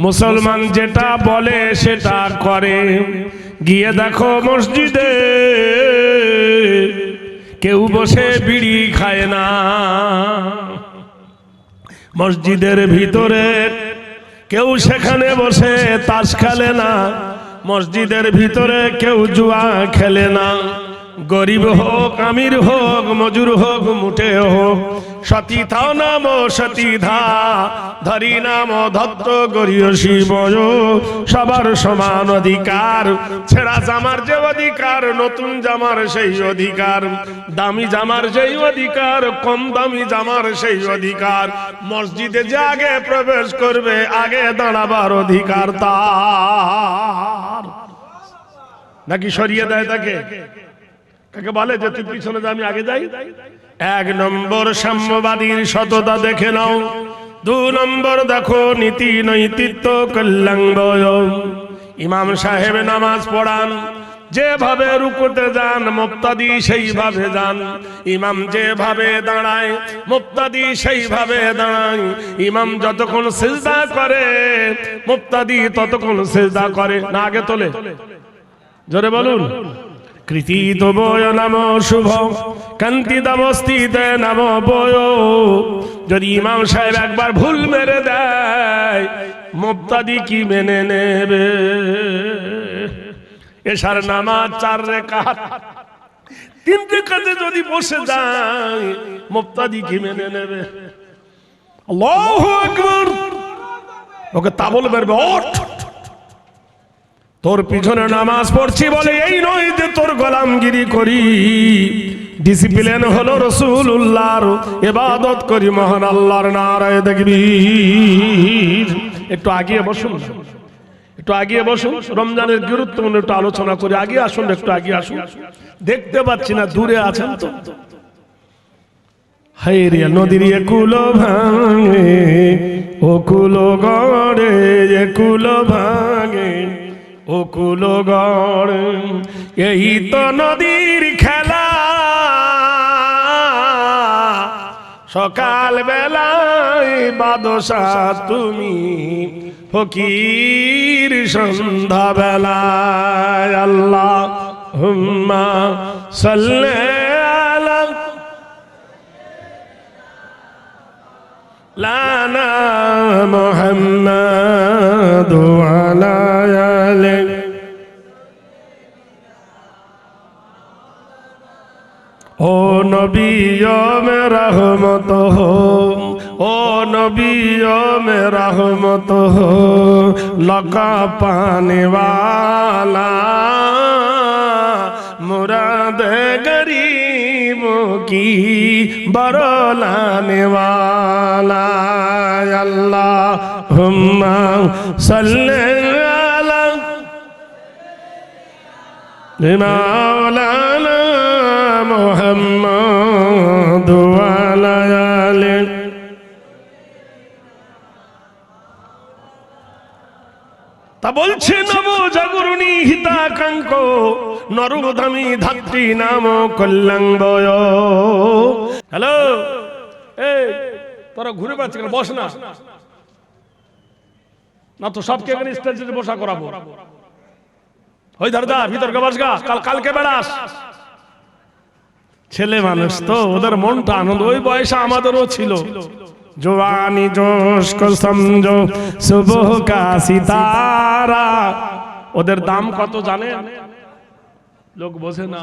মুসলমান যেটা বলে সেটা করে। গিয়ে দেখো মসজিদে কেউ বসে বিড়ি খায় না, মসজিদের ভিতরে কেউ সেখানে বসে তাস খেলে না, মসজিদের ভিতরে কেউ জুয়া খেলে না। গরিব হোক আমির হোক মজুর হোক মুঠে হোক, সতী থাও নাম সতী ধা ধরি নাম ধত্ত গরিয় শিব। সবার সমান অধিকার, ছেঁড়া জামার যে অধিকার, নতুন জামার সেই অধিকার, দামি জামার সেই অধিকার, কম দামি জামার সেই অধিকার। মসজিদে যে আগে প্রবেশ করবে আগে দাঁড়াবার অধিকার তার। নাকি সরিয়ে দেয় তাকে? কাকে বলে যে তুই পিছনে যা, আমি আগে যাই? এক নম্বর সাম্যবাদীর সততা দেখে নাও। 2 নম্বর দেখো নীতি নৈতিত্য কল্যাণ বয়। ইমাম সাহেব নামাজ পড়ান, যেভাবে রুকুতে যান মুক্তাদি সেইভাবে যান। ইমাম যেভাবে দাঁড়ায় মুক্তাদি সেইভাবে দাঁড়ায়। ইমাম যতক্ষণ সিজদা করে মুক্তাদি ততক্ষণ সিজদা করে। না আগে তোলে? জোরে বলুন। কৃতিত বয় নাম শুভ কান্তি দামস্তিতে নাম বয়। যদি ইমাম সাহেব একবার ভুল মেরে দেয় মুক্তাদি কি মেনে নেবে? এশার নামাজ 4 রাকাত, 3 রাকাতে যদি বসে যায় মুক্তাদি কি মেনে নেবে? আল্লাহু আকবার। ওকে তাবল মারবে, ওঠ, তোর পিছনে নামাজ পড়ছি বলে এই নয় যে তোর গোলামগিরি করি। ডিসিপ্লিন হলো রাসূলুল্লাহর, ইবাদত করি মহান আল্লাহর। নারায়ে তাকবীর। একটু আগিয়ে বসুন, একটু আগিয়ে বসুন। রমজানের গুরুত্বপূর্ণ একটু আলোচনা করি। আগে আসুন, একটু আগে আসুন। দেখতে পাচ্ছি না, দূরে আছেন তো। হায়রিয়া নদীর একুলো ভাঙে ও কুলো গড়ে, একুলো ভাঙে ও কুলো গড়ে। এই তো নদীর খেলা, সকাল বেলায় বাদশা তুমি, ফকির সন্ধ্যা বেলায়। আল্লাহুম্মা সাল্লি আলা লানা মুহাম্মাদ ওয়া আলা আলি। ও নবী মে রহমত হো, ও নবী মে রহমত হো, লকা পানে ওয়ালা মুরাদ গরিবো কি বরলানে ওয়ালা। আল্লাহুম্মা সাল্লি আলা মাওলানা মুহাম্মদ বলছে নব জাগরণী হিতাকাঙ্ক নরোধামী ধাত্রী নাম কল্যাণবয়। হ্যালো, এই তোরা ঘুরে বেড়াচ্ছিস কেন? বস না, না তো সবকে এখানে স্টেজে বসা করাবো। ওই দাদা ভিতরকে বসগা, কালকে বেড়াস। ছেলে মানুষ তো, ওদের মনটা আনন্দ। ওই বয়সে আমাদেরও ছিল। জওয়ানি জোশ কো সমঝো সুবহ কা সিতারা। ওদের দাম কত জানেন? লোক বোঝে না।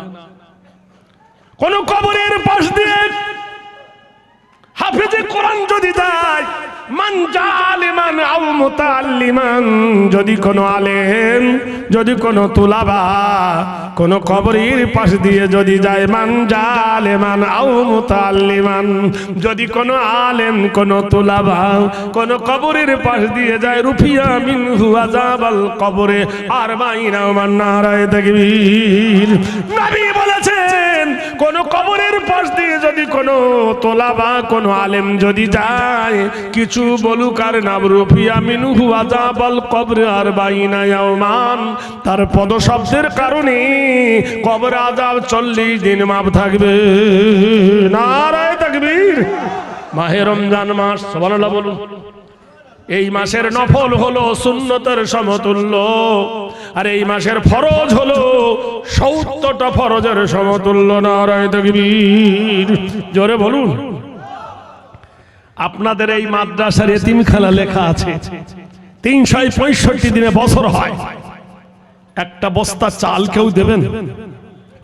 কোন কবরের পাশ দিয়ে হাফেজে কোরআন যদি যায়, মান জালিমান আও মুতাআল্লিমান, যদি কোনো আলেম, যদি কোনো তুলাবা কোন কবরের পাশ দিয়ে যদি যায়, মান জালিমান আও মুতাআল্লিমান, যদি কোনো আলেম, কোনো তুলাবা কোন কবরের পাশ দিয়ে যায়, রুফিয়া মিনহু আযাবাল কবরে আরবাঈনা মান নারায়ে তাকবীর। নবী বলেছেন কোন কবরের পাশ দিয়ে যদি কোনো তোলাবা কোন আলেম যদি যায়, কিছু বলুক আর না, রুফিয়া মিনহু আযাবাল কবরে আরবাঈনা ইয়াওমান, তার পদশব্দের কারণে কবর আযাব 40 দিন মাপ থাকবে। নারায়ে তাকবীর। মাহে রমজান মাস, সুবহানাল্লাহ বলুন। এই মাসের নফল হলো সুন্নতের সমতুল্য, আর এই মাসের ফরজ হলো 70টা ফরজের সমতুল্য। নারায়ে তাকবীর। জোরে বলুন। আপনাদের এই মাদ্রাসার এতিমখানা লেখা আছে 365 দিনে বছর হয়। একটা বস্তা চাল কেউ দেবেন?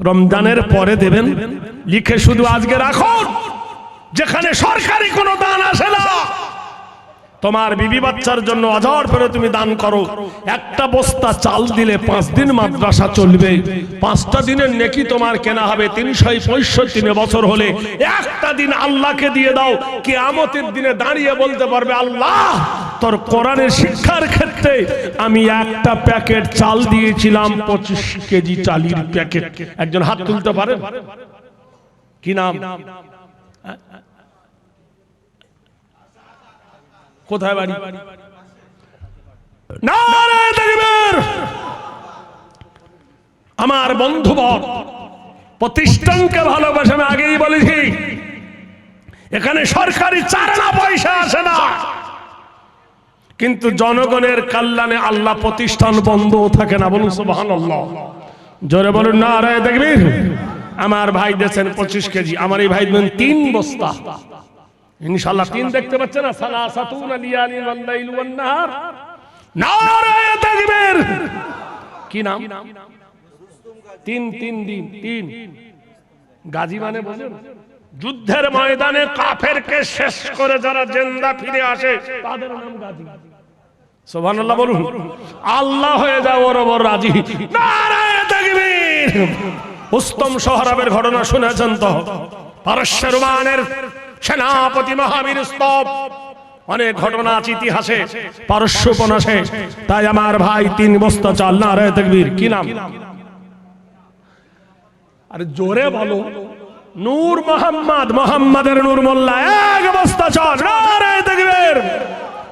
রমজানের পরে দেবেন? লিখে শুধু আজকে রাখুন। যেখানে সরকারি কোনো দান আসে না, তোমার বিবি বাচ্চার জন্য অজর করে তুমি দান করো। একটা বস্তা চাল দিলে 5 দিন মাদ্রাসা চলবে। 5টা দিনের নেকি তোমার কেনা হবে। 365 বছর হলে একটা দিন আল্লাহকে দিয়ে দাও। কিয়ামতের দিনে দাঁড়িয়ে বলতে পারবে, আল্লাহ তোর কোরআনের শিক্ষার ক্ষেত্রে আমি একটা প্যাকেট চাল দিয়েছিলাম, 25 কেজি চালের প্যাকেট। একজন হাত তুলতে পারেন? কি নাম? কোথায় বাড়ি? নারায়ে তাকবীর। আমার বন্ধুবর, প্রতিষ্ঠানকে ভালোবাসে। আমি আগেই বলেছি, এখানে সরকারি চারানা পয়সা আসে না, কিন্তু জনগণের কল্যাণে আল্লাহ প্রতিষ্ঠান বন্ধ থাকে না। বলুন সুবহানাল্লাহ। জোরে বলুন নারায়ে তাকবীর। আমার ভাই দিয়েছেন 25 কেজি, আমার এই ভাই দেন 3 বস্তা। ইনশাআল্লাহ 3 দেখতে পাচ্ছেন না? সালাসাতুন লিয়ালি ওয়াল লাইল ওয়ান নাহার। নারায়ে তাকবীর। কি নাম? 3 দিন 3 গাজী মানে বোঝেন? যুদ্ধের ময়দানে কাফেরকে শেষ করে যারা জিন্দা ফিরে আসে তাদের নাম গাজী। সুবহানাল্লাহ বলুন। আল্লাহ হয়ে যাও ওর ওপর রাজি। নারায়ে তাকবীর। উস্তম সোহরাবের ঘটনা শুনেছেন তো? পারস্য রোমানের সেনাপতি মহাবীর স্তব। অনেক ঘটনা আছে ইতিহাসে, পারস্য উপন্যাসে। তাই আমার ভাই 3 বস্তা চাল। নারায়ে তাকবীর। কি নাম? আরে জোরে বলো। নূর মোহাম্মদ, মোহাম্মদের নূর মোল্লা। 1 বস্তা চাল। নারায়ে তাকবীর।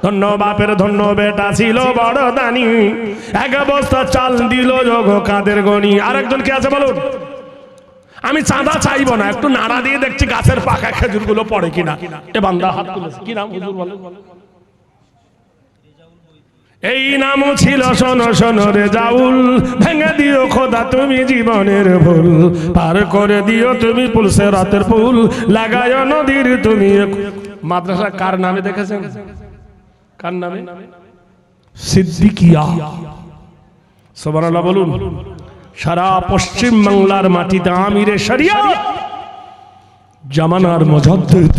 ধন্য বাপের ধন্য বেটা ছিল বড় দানি, 1 বস্তা চাল দিল যোগ কাদের গনি। আরেকজন কি আছে বলুন? আমি চাঁদা চাইবো না, একটু নাড়া দিয়ে দেখছি গাছের পাকা খেজুরগুলো পড়ে কিনা। এ বান্দা হাত তুলেছে। কি নাম? হুজুর বলেন। এই নামও ছিল শোনো শোনো রেজাউল, ভেঙে দিও খোদা তুমি জীবনের ভুল, পার করে দিও তুমি পুলসে রাতের পুল, লাগায়ো নদীর তুমি। মাদ্রাসা কার নামে দেখেছেন? কার নামে? সিদ্দিকিয়া। সুবহানাল্লাহ বলুন। সারা পশ্চিম বাংলার মাটিতে আমিরে শরিয়ত, জামানার মুজাদ্দিদ,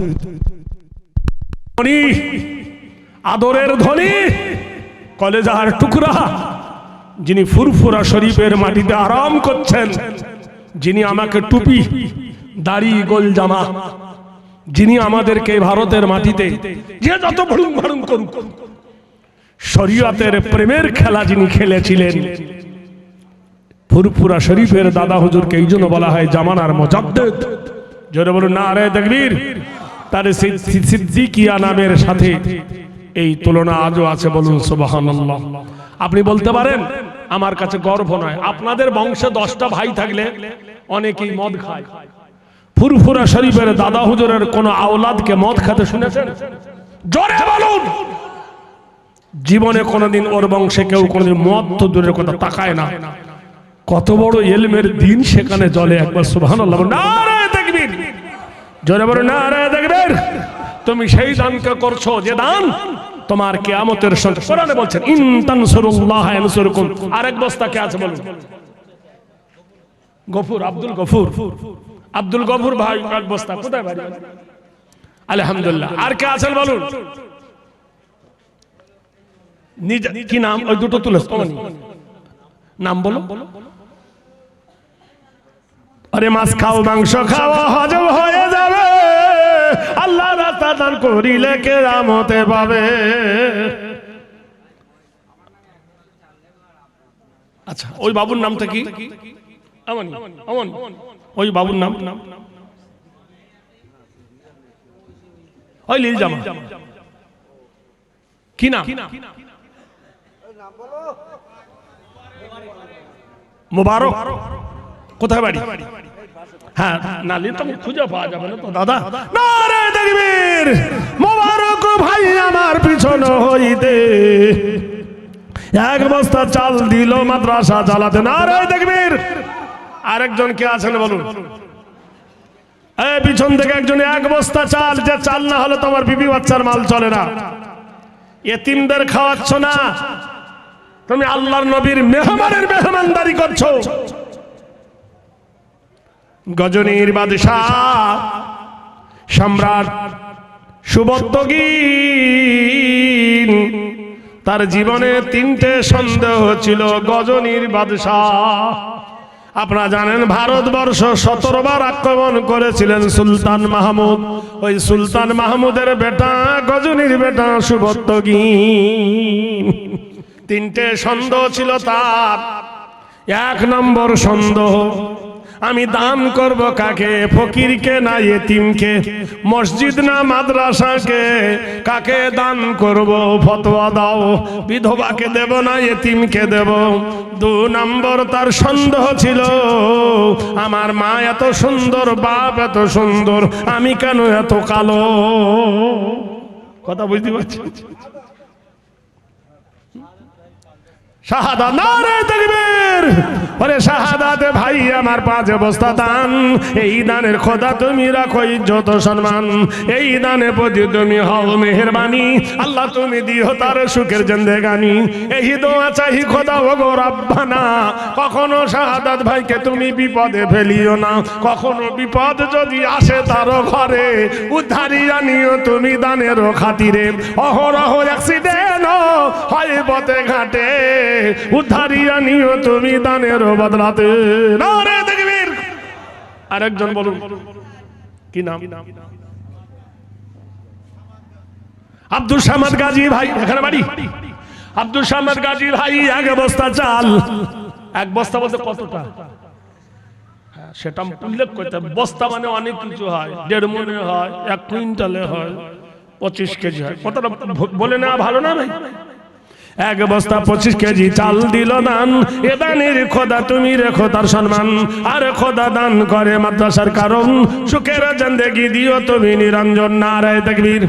আদরের ধনী, কলেজার টুকরা, যিনি ফুরফুরা শরীফের মাটিতে আরাম করছেন, যিনি আমাকে টুপি দাড়ি গোল জামা, যিনি আমাদেরকে ভারতের মাটিতে যে যত ভড়ুং ভড়ুং করুক শরীয়তের প্রেমের খেলা যিনি খেলেছিলেন, ফুরফুরা শরীফের দাদা হুজুরকে এই জন্য বলা হয় জামানার মুজাদ্দিদ। জোরে বলুন নারায়ে তাকবীর। তার সিদ্দিকিয়া নামের সাথে এই তুলনা আজও আছে। বলুন সুবহানাল্লাহ। আপনি বলতে পারেন আমার কাছে গর্ব নয়, আপনাদের বংশে 10টা ভাই থাকলে অনেকেই মদ খায়। ফুরফুরা শরীফের দাদা হুজুরের কোন আওলাদকে মদ খেতে শুনেছেন? জোরে বলুন। জীবনে কোনদিন ওর বংশে কেউ কোনদিন মদ তো দূরের কথা তাকায় না। কত বড় ইলমের দিন সেখানে জ্বলে, একবার সুবহানাল্লাহ নারে তাকবীর, জোরে বলো নারে তাকবীর। তুমি সেই দানকে করছো যে দান তোমার কিয়ামতের সঙ্গে, কোরআনে বলছেন ইন তানসুরুল্লাহ ইয়ানসুরকুম। আরেক বস্তা কে আছে বলুন? গফুর, আব্দুল গফুর, আব্দুল গফুর ভাই এক বস্তা কোথায় ভাই? আলহামদুলিল্লাহ। আর কে আছেন বলুন? কি নাম? ওই দুটো তুলে নাম বলো। আরে মাছ খাও, মাংস খাওয়া হজম হয়ে যাবে, আল্লাহ রাস্তা দান করিলে কিয়ামতে পাবে। আচ্ছা, ওই বাবুর নামটা কি? আমন, আমন, ওই বাবুর নাম ওই লীল জামা কি নাম? মুবারক। কোথায় বাড়ি? হ্যাঁ, নালি তো খুঁজে পাওয়া যাবে না তো দাদা। নারে তাকবীর। মুবারক ভাই আমার পিছন হইতে এক বস্তা চাল দিল মাদ্রাসা চালাতে। নারে তাকবীর। আরেকজন কে আছেন বলুন? এই পিছন থেকে একজন এক বস্তা চাল, যে চাল না হলে তোমার বিবি বাচ্চার মাল চলে না। এতিমদের খাওয়াচ্ছ না, তুমি আল্লাহর নবীর মেহমানের মেহমানদারি করছো। গজনীর বাদশাহ সম্রাট সুবর্তগীন, তার জীবনে 3টে সন্দেহ ছিল। গজনীর বাদশাহ, আপনারা জানেন ভারতবর্ষ 17 বার আক্রমণ করেছিলেন সুলতান মাহমুদ। ওই সুলতান মাহমুদের বেটা গজনীর বেটা সুবর্তগীন। 3টে সন্দেহ ছিল তার। 1 নম্বর সন্দেহ, আমি দান করব কাকে? ফকিরকে না এতিমকে? মসজিদ না মাদ্রাসাকে? কাকে দান করব? ফতোয়া দাও। বিধবাকে দেব না এতিমকে দেব? 2 নম্বর তার সন্দেহ ছিল, আমার মা এত সুন্দর, বাপ এত সুন্দর, আমি কেন এত কালো? কথা বুঝতে পারছি? শাহাদাত, নারে তাকবীর। ওরে শাহাদাতে ভাই আমার 5 বস্তা দান। এই দানের খোদা তুমি রাখো ইজ্জত সম্মান, এই দানে প্রতি তুমি হও মেহেরবানি। আল্লাহ তুমি দিও তার সুখের জিন্দেগানি। এই দোয়া চাহি খোদা ও গো রব্বানা, কখনো শাহাদাত ভাইকে তুমি বিপদে ফেলিও না। কখনো বিপদ যদি আসে তার ঘরে, উদ্ধারিয়া নিও তুমি দানের খাতিরে। অহরহ অ্যাক্সিডেন্ট হয় পথে ঘাটে, উদ্ধারিয়া নিও তুমি দানের বদলাতে। নারে তাকবীর। আরেকজন বলুন কি নাম? আব্দুল সামাদ গাজী ভাই, এখানে বাড়ি। আব্দুল সামাদ গাজী ভাই 1 বস্তা চাল। 1 বস্তা বলতে কতটা সেটা উল্লেখ করতে। বস্তা মানে অনেক কিছু হয়, 1.5 মনে হয়, 1 কুইন্টালে হয়, 25 কেজি হয়। কতটা বলে না ভালো না ভাই? 1 বস্তা 25 কেজি চাল দিল দান। এ দানের খোদা তুমি রেখো তার সম্মান। আর খোদা দান করে মাদ্রাসার কারণ, সুখের জিন্দেগি দিও তুমি নিরঞ্জন। নারে তাকবীর।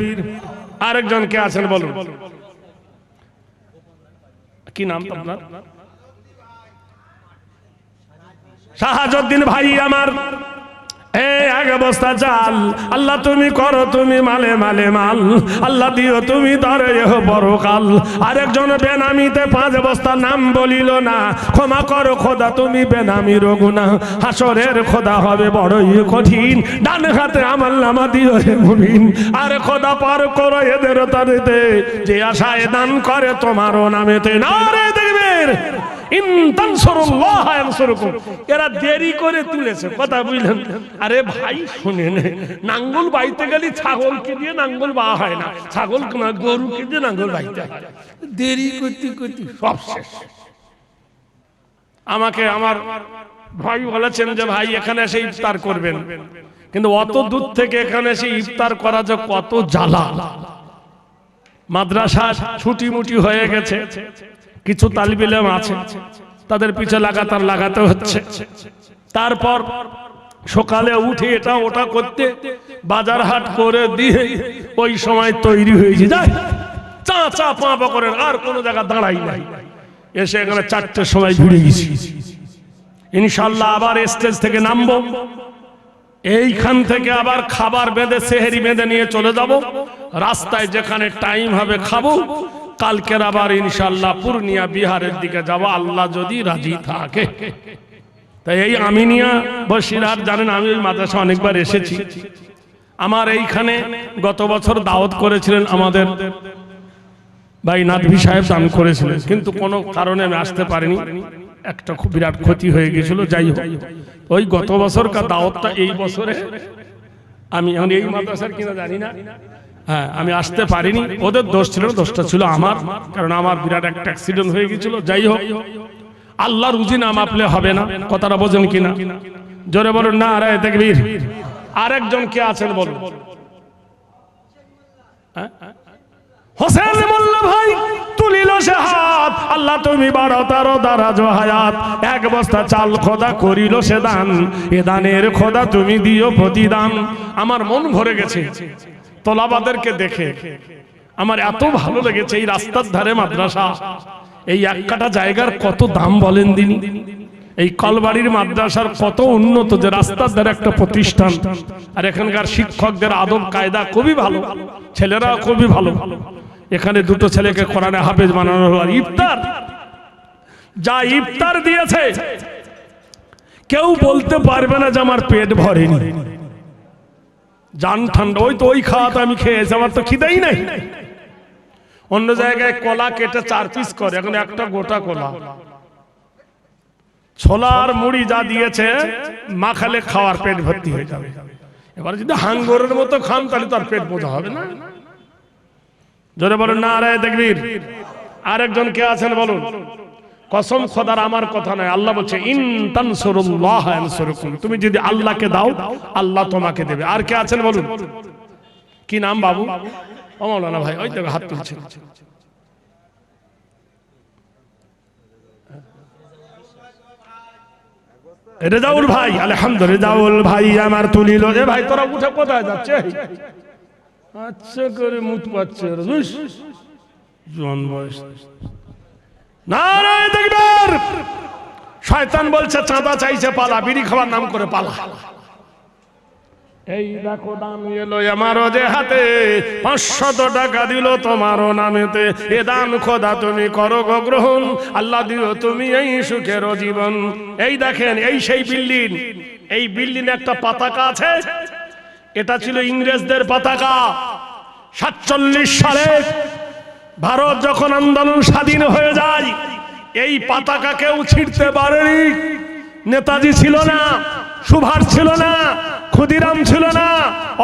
আরেকজন কে আছেন বলুন? কি নাম আপনার? শাহাজউদ্দিন ভাই আমার 1 বস্তা চাল। আল্লাহ তুমি করো তুমি মালে মালে মাল, আল্লাহ দিও তুমি তারে পরকাল। আরেকজন বেনামিতে 5 বস্তা, নাম বলিল না, ক্ষমা করো খোদা তুমি বেনামির গুনাহ। হাসরের খোদা হবে বড়ই কঠিন, ডান হাতে আমলনামা দিও হে মুমিন। আর খোদা পার করো এদের তারিতে, যে আশায় দান করে তোমারও নামেতে। নারে তাকবীর। ইন তানসুরুল্লাহ ইয়ানসুরকুম। এরা দেরি করে তুলেছে, কথা বুঝলেন? আরে ভাই শুনেন, নাঙ্গল বাইতে গেলে ছাগলকে দিয়ে নাঙ্গল বা হয় না, ছাগল না গরুকে দিয়ে নাঙ্গল বাইতে হয়। দেরি করতে করতে সব শেষ। আমাকে আমার ভাই বলেছেন যে ভাই এখানে এসে ইফতার করবেন, কিন্তু অত দূর থেকে এখানে এসে ইফতার করা যে কত জ্বালা। মাদ্রাসা ছুটি মুটি হয়ে গেছে, কিছু তালিব ইলম আছে, তাদের পিছে লাগাতার লাগাতে হচ্ছে। তারপর সকালে উঠে এটা ওটা করতে বাজার হাট করে দিয়ে ওই সময় তৈরি হয়েছে, যায় চা চা পা পা করেন, আর কোনো জায়গা দাঁড়াই নাই। এসে এখানে 4টের সময় ভিড়ে গেছি। ইনশাআল্লাহ আবার স্টেজ থেকে নামবো, এইখান থেকে আবার খাবার বেঁধে সেহেরি বেঁধে নিয়ে চলে যাব। রাস্তায় যেখানে টাইম হবে খাবো। কালকের আবার ইনশাআল্লাহ পূর্ণিয়া বিহারের দিকে যাব, আল্লাহ যদি রাজি থাকে। তাই এই আমিনিয়া বসিরহাট জানেন, আমি ওই মাদ্রাসা অনেকবার এসেছি। আমার এইখানে গত বছর দাওয়াত করেছিলেন আমাদের ভাই নাদভি সাহেব, দান করেছিলেন, কিন্তু কোনো কারণে আমি আসতে পারিনি। একটা খুব বিরাট ক্ষতি হয়ে গেছিল। যাই হোক, ওই গত বছরকার দাওয়াতটা এই বছরে আমি এই মাদ্রাসার কিনা জানি না, হ্যাঁ আমি আসতে পারিনি। ওদের দোষ ছিল না, দোষটা ছিল আমার, কারণ আমার বিরাট একটা অ্যাক্সিডেন্ট হয়ে গেছিল। যাই হোক, আল্লাহ রুজি না মাপলে হবে না, কথাটা বোঝেন কিনা? জোরে বলুন না নারায়ে তাকবীর। আরেকজন কে আছেন বলুন? হোসেন মোল্লা ভাই তুলিল সে হাত, আল্লাহ তুমি বাড়াও তার দারাজ হায়াত। এক বস্তা চাল খোদা করিল সে দান, এ দানের খোদা তুমি দিও প্রতিদান। আমার মন ভরে গেছে তোলাবাদেরকে দেখে, আমার এত ভালো লেগেছে। এই রাস্তার ধারে মাদ্রাসা, এই এক কাটা জায়গার কত দাম বলেন দিনি। এই কলবাড়ির মাদ্রাসার কত উন্নত, যে রাস্তার ধারে একটা প্রতিষ্ঠান। আর এখানকার শিক্ষকদের আদব কায়দা খুবই ভালো, ছেলেরা খুবই ভালো। এখানে দুটো ছেলেকে কোরআনে হাফেজ বানানো হলো। আর ইফতার, যা ইফতার দিয়েছে কেউ বলতে পারবে না যে আমার পেট ভরেনি, জান ঠান্ডা। ওই তো ওই খাওয়াতে আমি খেয়েছি, আমার তো খিদেই নাই। অন্য জায়গায় কলা কেটে 4 পিস করে, এখন একটা গোটা কলা। ছোলা আর মুড়ি যা দিয়েছে মাখালে খাওয়ার পেট ভর্তি হয়ে যাবে। এবার যদি হাঙ্গরের মতো খান তাহলে তার পেট বোঝা হবে না। জোরে বলুন নারায়ে তাকবীর। আরেকজন কে আছেন বলুন? কসম খোদার, আমার কথা নয়, আল্লাহ বলছে ইন তানসুরুল্লাহ ইয়ানসুরকুম, তুমি যদি আল্লাহকে দাও আল্লাহ তোমাকে দেবে। আর কে আছেন বলুন? কি নাম বাবু? ও মাওলানা ভাই, ওই দেখো হাত তুলছে। রেজাউল ভাই, আলহামদুলিল্লাহ রেজাউল ভাই আমার তুলিল। এ ভাই তোরা উঠে কোথায় যাচ্ছে? আচ্ছা করে মুত পাচ্ছে জোয়ান বয়স। নারায়ে তাকবীর। শয়তান বলছে চাঁদা চাইছে পালা, বিড়ি খাওয়ার নাম করে পালা। এই দেখো দান এলো আমারও যে হাতে, 500 টাকা দিল তোমারও নামেতে। এ দান খোদা তুমি করো গো গ্রহণ, আল্লাহ দিও তুমি এই সুখের জীবন। এই দেখেন, এই সেই বিল্ডিং, এই বিল্ডিং একটা পতাকা আছে। এটা ছিল ইংরেজদের পতাকা। 47 সালে ভারত যখন আন্দোলন স্বাধীন হয়ে যায়, এই পতাকা কেউ ছিঁড়তে পারেনি। নেতাজি ছিল না, সুভাষ ছিল না, ক্ষুদিরাম ছিল না,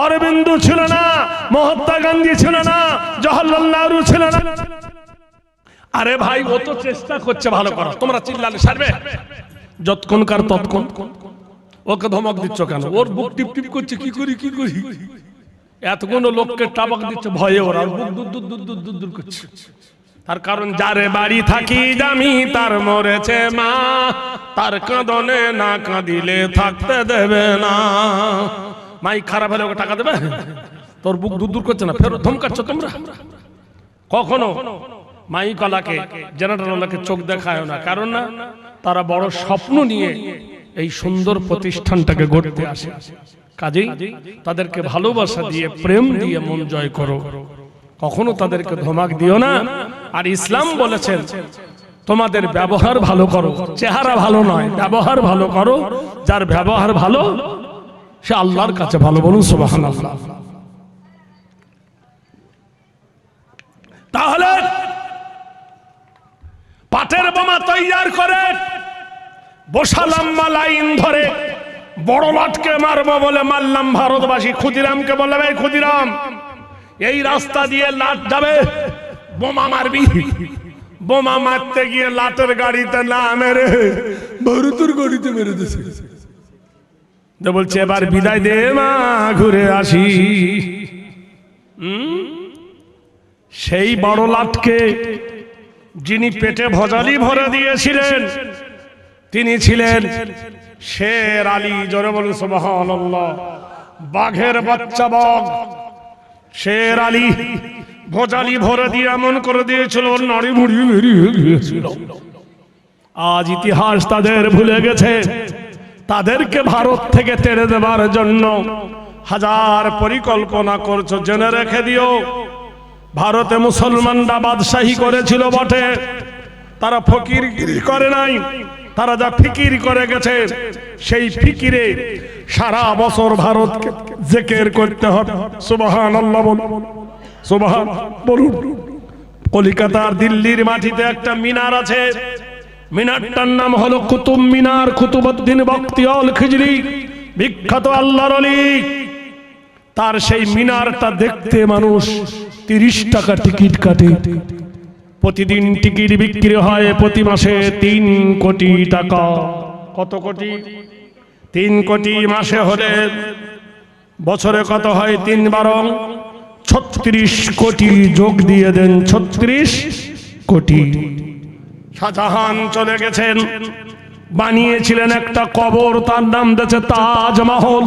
অরবিন্দ ছিল না, মহাত্মা গান্ধী ছিল না, জওহরলাল নেহরু ছিল না। আরে ভাই, ও তো চেষ্টা করছে ভালো করা, তোমরা চিল্লালে সারবে? যতক্ষণকার ততক্ষণ। ওকে ধমক দিচ্ছ কেন? ওর বুক টিপ টিপ করছে, কি করি কি করি। এতগুলো লোককে টাবাক দিচ্ছে ভয়ে, ওরা বুক দূর দূর দূর দূর দূর দূর করছে। তার কারণ যারে বাড়ি থাকি জামি তার মরেছে মা, তার কাঁদনে না কাঁদিলে থাকতে দেবে না। মাই খারাপ হলে ওকে টাকা দেবে? তোর বুক দূর দূর করছে না, ফের ধমকাচ্ছ তোমরা। কখনো মাই কলাকে জেনারেলকে চোখ দেখায় না, কারণ না তারা বড় স্বপ্ন নিয়ে এই সুন্দর প্রতিষ্ঠানটাকে গড়তে আসে। কাজেই তাদেরকে ভালোবাসা দিয়ে, প্রেম দিয়ে মন জয় করো, কখনো তাদেরকে ধমক দিও না। আর ইসলাম বলেছেন তোমাদের ব্যবহার ভালো করো, চেহারা ভালো নয়, ব্যবহার ভালো করো। যার ব্যবহার ভালো সে আল্লাহর কাছে ভালো। বলুন সুবহানাল্লাহ। তাহলে পাটের বোমা তৈয়ার করে বসালাম লাইন ধরে, বড় লাটকে মারবো বলে মারলাম ভারতবাসী। ক্ষুদিরামকে বলে ভাই ক্ষুদিরাম, এই রাস্তা দিয়ে লাট যাবে, বোমা মারবি। বোমা মারতে গিয়ে লাটের গাড়িতে না মেরে ভারতের গাড়িতে মেরে দিয়েছে। বলছে এবার বিদায় দে মা, ঘুরে আসি। সেই বড় লাটকে যিনি পেটে ভজালি ভরে দিয়েছিলেন তিনি ছিলেন শের আলী। জোরে বলুন সুবহানাল্লাহ। বাঘের বাচ্চা বাঘ শের আলী ভজালি ভরে দিয়ে এমন করে দিয়েছিল নাড়ি মুড়ি বেরিয়ে গিয়েছিল। আজ ইতিহাস তাদের ভুলে গেছে। তাদেরকে ভারত থেকে তেড়ে দেবার জন্য হাজার পরিকল্পনা করছো, জেনে রেখে দিও। ভারতে মুসলমানরা বাদশাহী করেছিল বটে, তারা ফকিরগিরি করে নাই। তারা যা ফিকির করে গেছে সেই ফিকিরে সারা বছর ভারতকে জিকির করতে হবে। সুবহানাল্লাহ বলুন, সুবহান বলুন। কলকাতার দিল্লির মাটিতে একটা মিনার আছে, মিনারটার নাম হলো কুতুব মিনার। কুতুবউদ্দিন বখতিয়ার খিজরি বিখ্যাত আল্লাহর ওলি, তার সেই মিনারটা দেখতে মানুষ 30 টাকা টিকিট কাটে। প্রতিদিন টিকিট বিক্রি হয় প্রতি মাসে 3 কোটি টাকা। কত কোটি? 3 কোটি। মাসে হলে বছরে কত হয়? 3 বারং 36 কোটি। যোগ দিয়ে দেন 36 কোটি। শাহজাহান চলে গেছেন, বানিয়েছিলেন একটা কবর, তার নাম দিয়েছে তাজমহল।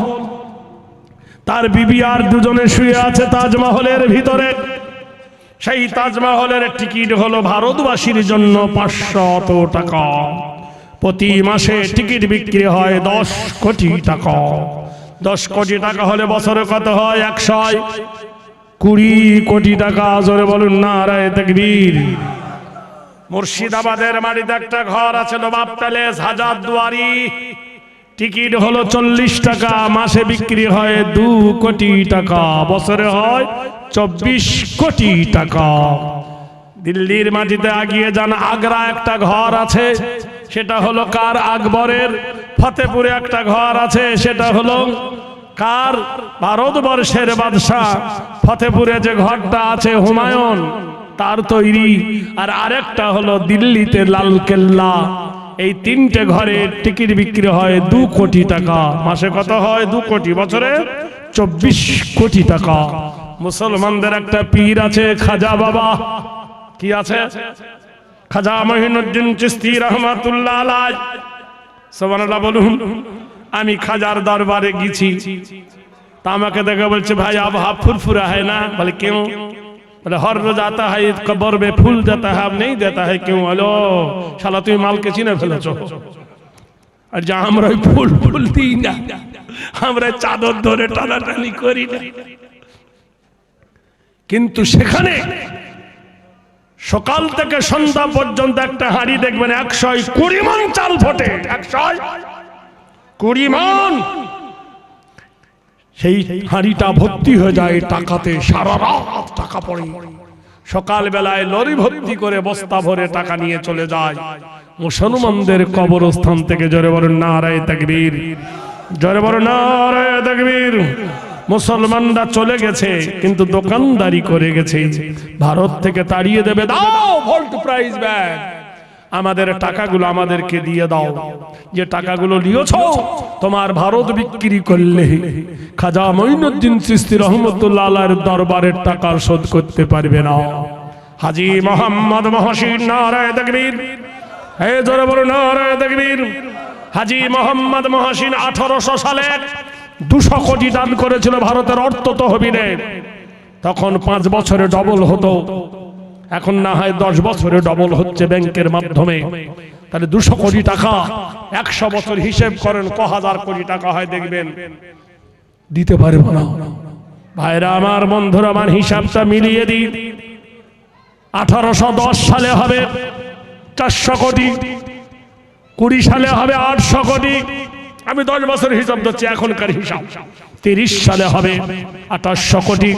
তার বিবি আর দুজনে শুয়ে আছে তাজমহলের ভিতরে। সেই তাজমহলের টিকিট হলো ভারতবাসীর জন্য 500 টাকা। প্রতি মাসে টিকিট বিক্রি হয় 10 কোটি টাকা। 10 কোটি টাকা হলে বছরে কত হয়? 120 কোটি টাকা। জোরে বলুন নারায়ে তাকবীর। মুর্শিদাবাদের মাটিতে একটা ঘর আছে নবাব প্যালেস, হাজারদুয়ারি। টিকিট হলো 40 টাকা, মাসে বিক্রি হয় 2 কোটি টাকা, বছরে হয় 24 কোটি টাকা। দিল্লির মাটিতে আগিয়ে যান, আগ্রা একটা ঘর আছে, সেটা হলো কার? আকবরের। ফতেপুরে একটা ঘর আছে, সেটা হলো কার? ভারতবর্ষের বাদশাহ। ফতেপুরে যে ঘরটা আছে হুমায়ুন তার তৈরি। আর আরেকটা হলো দিল্লিতে লালকেল্লা। এই 3টে ঘরের টিকিট বিক্রি হয় 2 কোটি টাকা। মাসে কত হয়? 2 কোটি, বছরে 24 কোটি টাকা। মুসলমানদের একটা পীর আছে খাজা বাবা। কি আছে? খাজা মঈনুদ্দিন চিশতি রহমাতুল্লাহ আলাইহ। সুবহানাল্লাহ বলুন। আমি খাজার দরবারে গেছি, তা আমাকে দেখে বলছে ভাই আব হাফ ফুরফুরা है ना? বলে क्यों? बोले हर रोज आता है कब्र में फूल देता है, अब नहीं देता है क्यों? हेलो শালা তুমি মালকে চিনে ফেলেছো। আর যা আমরা ফুল ফুল দিই না, আমরা চাদর ধরে টানাটানি করি না। কিন্তু সেখানে সকাল থেকে সন্ধ্যা পর্যন্ত একটা হাঁড়ি দেখবেন 120 মণ চাল ফোটে। 120 মণ। সেই হাঁড়িটা ভর্তি হয়ে যায় টাকাতে, সারা রাত টাকা পড়ে। সকাল বেলায় লরি ভর্তি করে বস্তা ভরে টাকা নিয়ে চলে যায় মুসলমানদের কবরস্থান থেকে। জোরে বলেন নারায়ে তাকবীর, জোরে বলেন নারায়ে তাকবীর। মুসলমানরা চলে গেছে কিন্তু দোকানদারি করে গেছে। ভারত থেকে তাড়িয়ে দেবে, দাও ভোল্ট প্রাইস ব্যাগ, আমাদের টাকাগুলো আমাদেরকে দিয়ে দাও। যে টাকাগুলো নিয়েছো তোমার ভারত বিক্রি করলে খাজা মঈনুদ্দিন চিশতি রহমতুল্লাহ আলাইহির দরবারের টাকা শোধ করতে পারবে না। হাজী মোহাম্মদ মহসিন, নারায়ে তাকবীর। হে জোরে বলুন নারায়ে তাকবীর। হাজী মোহাম্মদ মহসিন 1800 সালে 200 কোটি দান করেছিল ভারতের অর্থ তহবিলে। তখন 5 বছরে ডবল হতো, এখন না হয় 10 বছরে ডবল হচ্ছে ব্যাংকের মাধ্যমে। তাহলে 200 কোটি টাকা 100 বছর হিসেব করেন ক হাজার কোটি টাকা হয় দেখবেন। দিতে পারবো না ভাইরা আমার, বন্ধুরা আমার, হিসাবটা মিলিয়ে দিই। 1810 সালে হবে 400 কোটি, 20 সালে হবে 800 কোটি। আমি 10 বছর হিসাব দিচ্ছি, এখনকার হিসাব। 30 সালে হবে 2800 কোটি।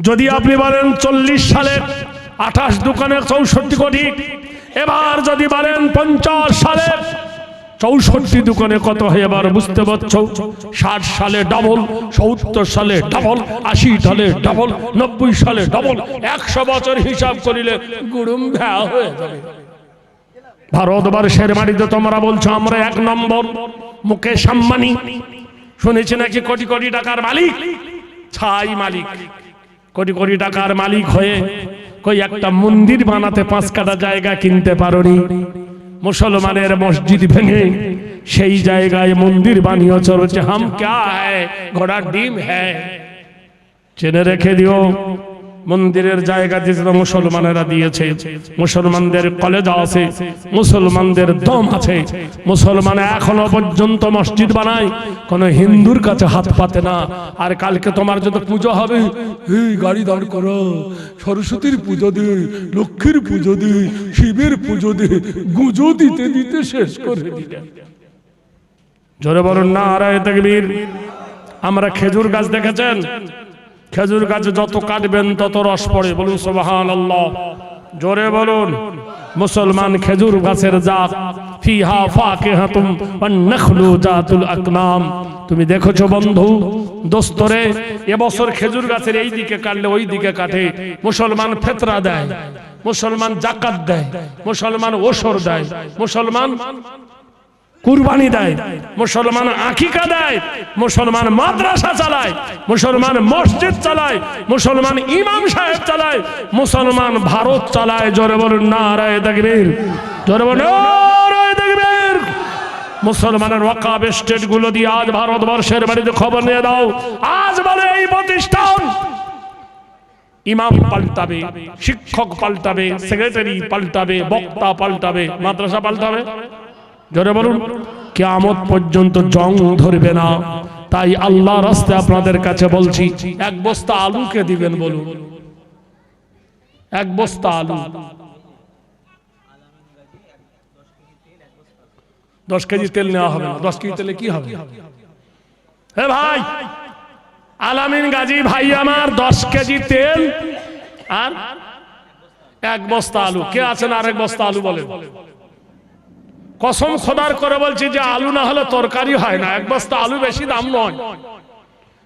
যদি আপনি বলেন 40 সালে 28 দোকানে 64 কোটি, এবার যদি বলেন 50 সালে 64 দোকানে কত হয় এবার বুঝতে পারছো? 60 সালে ডবল, 70 সালে ডবল, 80 সালে ডবল, 90 সালে ডবল। 100 বছর হিসাব করিলে গুড়ুম ভ্যা হয়ে যাবে। ভারতবর্ষের মাটিতে তোমরা বলছো আমরা 1 নম্বর, মুকেশ আম্বানি শুনেছি নাকি কোটি কোটি টাকার মালিক, ছাই মালিক। কোটি কোটি টাকার মালিক হয়ে কই একটা মন্দির বানাতে 5 কাঠা জায়গা কিনতে পারোনি। মুসলমানের মসজিদ ভেঙে সেই জায়গায় মন্দির বানিয়ে চলছে। হাম ক্যা হ্যায়, ঘোড়ার ডিম হ্যায়। জেনে রেখে দিও, মন্দিরের জায়গা দিয়েছে মুসলমানেরা দিয়েছে। মুসলমানদের কলেজা আছে, মুসলমানদের দম আছে। মুসলমান এখনো পর্যন্ত মসজিদ বানায়, কোন হিন্দুর কাছে হাত পাতে না। আর কালকে তোমার যত পুজো হবে, এই গাড়ি দাঁড় করো, সরস্বতীর পুজো দে, লক্ষ্মীর পুজো দে, শিবের পুজো দে, গুজো দিতে দিতে শেষ করে দিলে। জোরে বলুন নারায়ে তাকবীর। আমরা খেজুর গাছ দেখেছেন, খেজুর গাছে যত কাটবেন তত রস পড়ে। বলুন সুবহানাল্লাহ। জোরে বলুন। মুসলমান খেজুর গাছের জাত, ফিহা ফাকিহাতুম ওয়ান নাখলু জাতুল আকনাম। তুমি দেখেছো বন্ধু দোস্তরে, এবছর খেজুর গাছের এই দিকে কাটলে ওই দিকে কাটে। মুসলমান ফিতরা দেয়, মুসলমান যাকাত দেয়, মুসলমান ওশর দেয়, মুসলমান কুরবানি দেয়, মুসলমান আকিকা দেয়, মুসলমান মাদ্রাসা চালায়, মুসলমান মসজিদ চালায়, মুসলমান ইমাম সাহেব চালায়, মুসলমান ভারত চালায়। জোরে বলুন নারায়ে তাকবীর। জোরে বলুন নারায়ে তাকবীর। মুসলমানের ওয়াকাফ স্টেট গুলো দিয়ে আজ ভারতবর্ষের বাড়িতে খবর নিয়ে দাও। আজ বলে এই প্রতিষ্ঠান ইমাম পাল্টাবে, শিক্ষক পাল্টাবে, সেক্রেটারি পাল্টাবে, বক্তা পাল্টাবে, মাদ্রাসা পাল্টাবে। জোরে বলুন। কিয়ামত পর্যন্ত জং ধরবে না। তাই আল্লাহ রাস্তায় আপনাদের কাছে বলছি, 1 বস্তা আলুকে দিবেন। বলুন 1 বস্তা আলু, 10 কেজি তেল নেওয়া হবে না। 10 কেজি তেলে কি হবে? হে ভাই আলামিন গাজী ভাই আমার, 10 কেজি তেল আর 1 বস্তা আলু। কে আছেন আর 1 বস্তা আলু বলেন? কসম খোদার করে বলছি যে আলু না হলে তরকারি হয় না। 1 বস্তা আলু বেশি দাম নয়।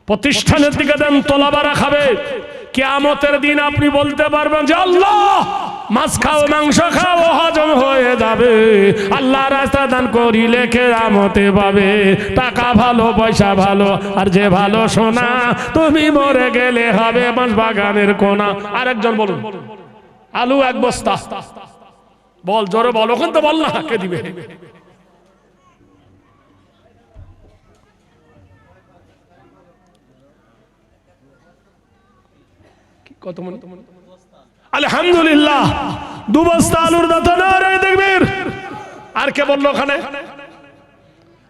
প্রতিষ্ঠানের দিকে দেন, তোলাবারা খাবে। কিয়ামতের দিন আপনি বলতে পারবেন যে আল্লাহ মাছ খাও, মাংস খাও, হজম হয়ে যাবে। আল্লাহ রাস্তা দান করিলে কিয়ামতে পাবে। টাকা ভালো, পয়সা ভালো, আর যে ভালো সোনা, তুমি মরে গেলে হবে বাঁশ বাগানের কোনা। আরেকজন বলুন আলু 1 বস্তা। বল জোরে বল, ওখান তো বল না, কে দিবে? কত মন? আলহামদুলিল্লাহ 2 বস্তা আলুর দাতা নারায়ে তাকবীর। আর কে বললো ওখানে?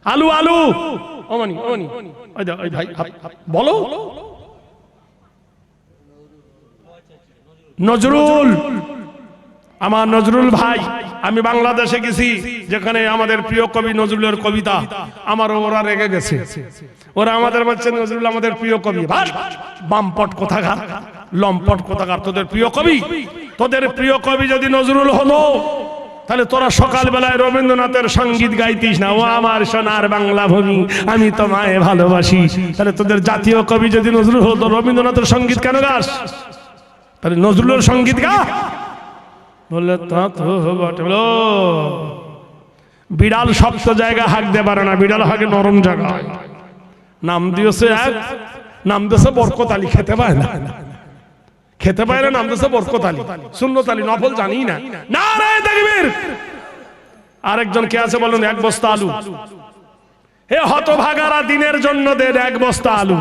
আলু আলু ওমানি ওমানি ওই ভাই বলো। নজরুল, আমার নজরুল ভাই, আমি বাংলাদেশে গেছি, যেখানে আমাদের প্রিয় কবি নজরুলের কবিতা, আমার ওরা রেগে গেছে। ওরা আমাদের বলছে নজরুল আমাদের প্রিয় কবি। বামপট কোথাকার, লম্পট কোথাকার, তোদের প্রিয় কবি? তোদের প্রিয় কবি যদি নজরুল হলো, তাহলে তোরা সকাল বেলায় রবীন্দ্রনাথের সঙ্গীত গাইতিস না, ও আমার সোনার বাংলা ভূমি আমি তোমায় ভালোবাসি। তাহলে তোদের জাতীয় কবি যদি নজরুল হতো, রবীন্দ্রনাথের সঙ্গীত কেন গাস? তাহলে নজরুলের সঙ্গীত গা। বললে তা তো বটে। বিড়াল শক্ত জায়গা হাঁকতে পারে না, বিড়াল হাঁকে নরম জায়গায়। নাম দিয়েছে এক, নাম দিয়েছে বরকত আলী। খেতে পায় না, খেতে পায় না, নাম দিয়েছে বরকত আলী। সুন্নত আলী, নফল জানি না। নারায়ে তাকবীর। আরেকজন কে আছে বলুন? 1 বস্তা আলু। হে হতভাগারা, দিনের জন্য দেন 1 বস্তা আলু।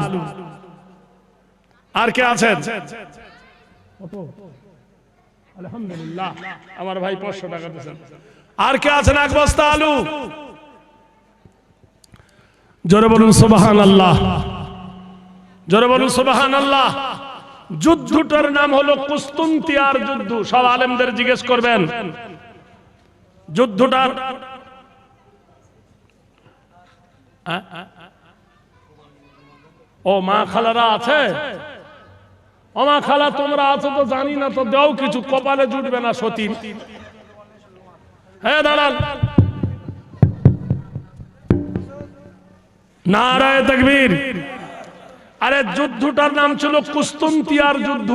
আর কে আছেন? আলহামদুলিল্লাহ আমার ভাই 500 টাকা দিয়েছেন। আর কে আছেন? 1 বস্তা আলু। জোরে বলুন সুবহানাল্লাহ। জোরে বলুন সুবহানাল্লাহ। যুদ্ধটার নাম হলো কুস্তুনতিয়ার যুদ্ধ। সব আলেমদের জিজ্ঞেস করবেন যুদ্ধটার ও মা খালারা আছে? ও মা খালা তোমরা আছো তো জানি না, তো দাও কিছু, কপালে জুটবে না সতীন। হ্যাঁ দাঁড়ান। নারায়ে তাকবীর। আরে যুদ্ধটার নাম ছিল কুস্তুনতিয়ার যুদ্ধ।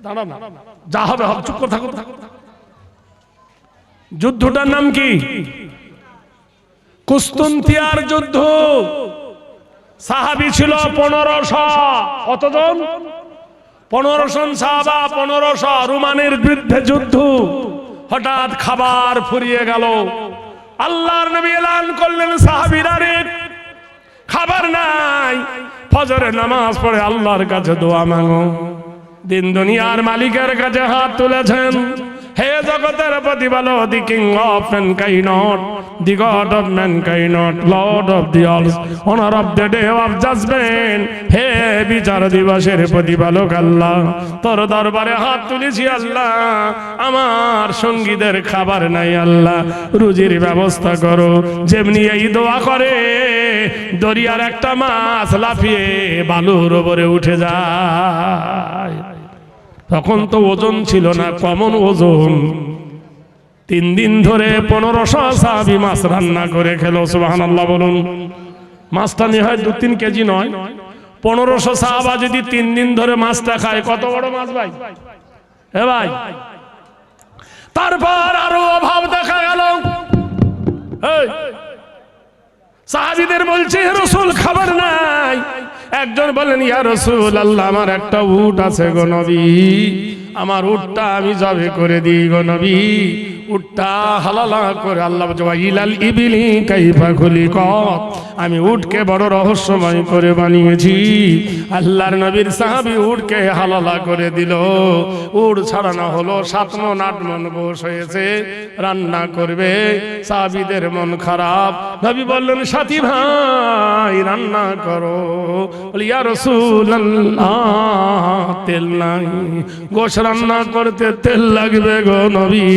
দাঁড়ান, যা হবে হবে, চুপ করে থাকো। যুদ্ধটার নাম কি? কুস্তুনতিয়ার যুদ্ধ। সাহাবী ছিল 1500। কতজন? 1500 সাহাবা, 1500। রোমানের বিরুদ্ধে যুদ্ধ। হঠাৎ খাবার ফুরিয়ে গেল। আল্লাহর নবী এলান করলেন, সাহাবীরা রে খাবার নাই, ফজরের নামাজ পড়ে আল্লাহর কাছে দোয়া মাগো। দিন দুনিয়ার মালিকের কাছে হাত তুলেছেন, হে জগতের প্রতিপালক, the king of mankind, the God of mankind, lord of the earth, owner of the day of judgement, হে বিচার দিবসের প্রতিপালক আল্লাহ, তোর দরবারে হাত তুলেছি আল্লাহ, আমার সঙ্গীদের খাবার নাই আল্লাহ, রুজির ব্যবস্থা করো। যেমনি এই দোয়া করে দরিয়ার একটা মাছ লাফিয়ে বালুর উপরে উঠে যায়। তখন তো ওজন ছিল না, কমন ওজন। 3 দিন ধরে 1500 সাহাবী মাছ রান্না করে খেলো। সুবহানাল্লাহ বলুন। মাছটা নিয়ে হয় 2-3 কেজি নয়, 1500 সাহাবা যদি 3 দিন ধরে মাছটা খায়, কত বড় মাছ ভাই? হে ভাই, তারপর আরো অভাব দেখা গেল। সাহাবীদের বলছে, হে রাসূল খাবার নাই। একজন বলেন, ইয়া রাসূলুল্লাহ, আমার একটা উট আছে গো নবী, আমার উটটা আমি জবে করে দিই গো নবী। উটটা হালালা করে আল্লাহ ইলাল ইবিলি কাইফা খুলিকাত, আমি উটকে বড় রহস্যময় করে বানিয়েছি। আল্লাহর নবীর সাহাবী উটকে হালালা করে দিল। উট ছাড়ানো হলো, 7 মণ 8 মণ গোশ হয়েছে, রান্না করবে। সাহাবীদের মন খারাপ। নবী বললেন, সাথী ভাই রান্না করো। বলি, ইয়া রাসূলুল্লাহ, তেল নাই, গোশ রান্না করতে তেল লাগবে গো নবী।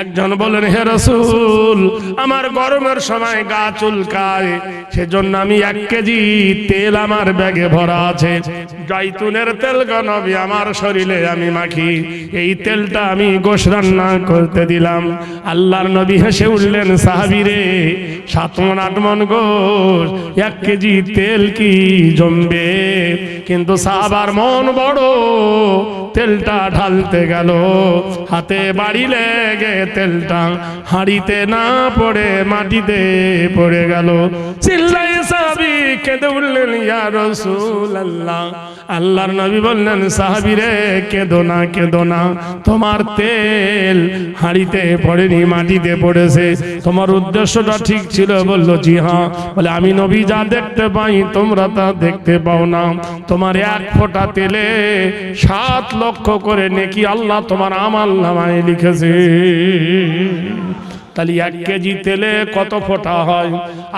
একজন বলেন, হে রাসূল, আমার গরমের সময় গা চুলকায়, সেজন্য আমি 1 কেজি তেল আমার ব্যাগে ভরা আছে, জয়তুনের তেল গো নবী আমার শরীরে আমি মাখি, এই তেলটা আমি গোশ রান্না করতে দিলাম। আল্লাহর নবী হেসে উঠলেন, সাহাবী রে, 7 মণ 8 মণ গোশ, 1 কেজি তেল কি জমবে? কিন্তু সাহাবার মন বড়, তেলটা ঢালতে গেল, হাতে বাড়ি লেগে তেলটা হাঁড়িতে না পড়ে মাটিতে পড়ে গেল। চিল্লাই সাহাবী কেঁদে উঠলেন, ইয়া রাসূলুল্লাহ। আল্লাহর নবী বললেন, সাহাবী রে কেঁদো না, কেঁদো না, তোমার তেল হাঁড়িতে পড়েনি, মাটিতে পড়েছে। তোমার উদ্দেশ্যটা ঠিক ছিল। বলল, জি হ্যাঁ। বলে, আমি নবী যা দেখতে পাই তোমরা তা দেখতে পাও না। তোমার 1 ফোঁটা তেলে 7 লক্ষ করে নেকি আল্লাহ তোমার আমলনামায় লিখেছে। তাহলে 1 কেজি তেলে কত ফোঁটা হয়?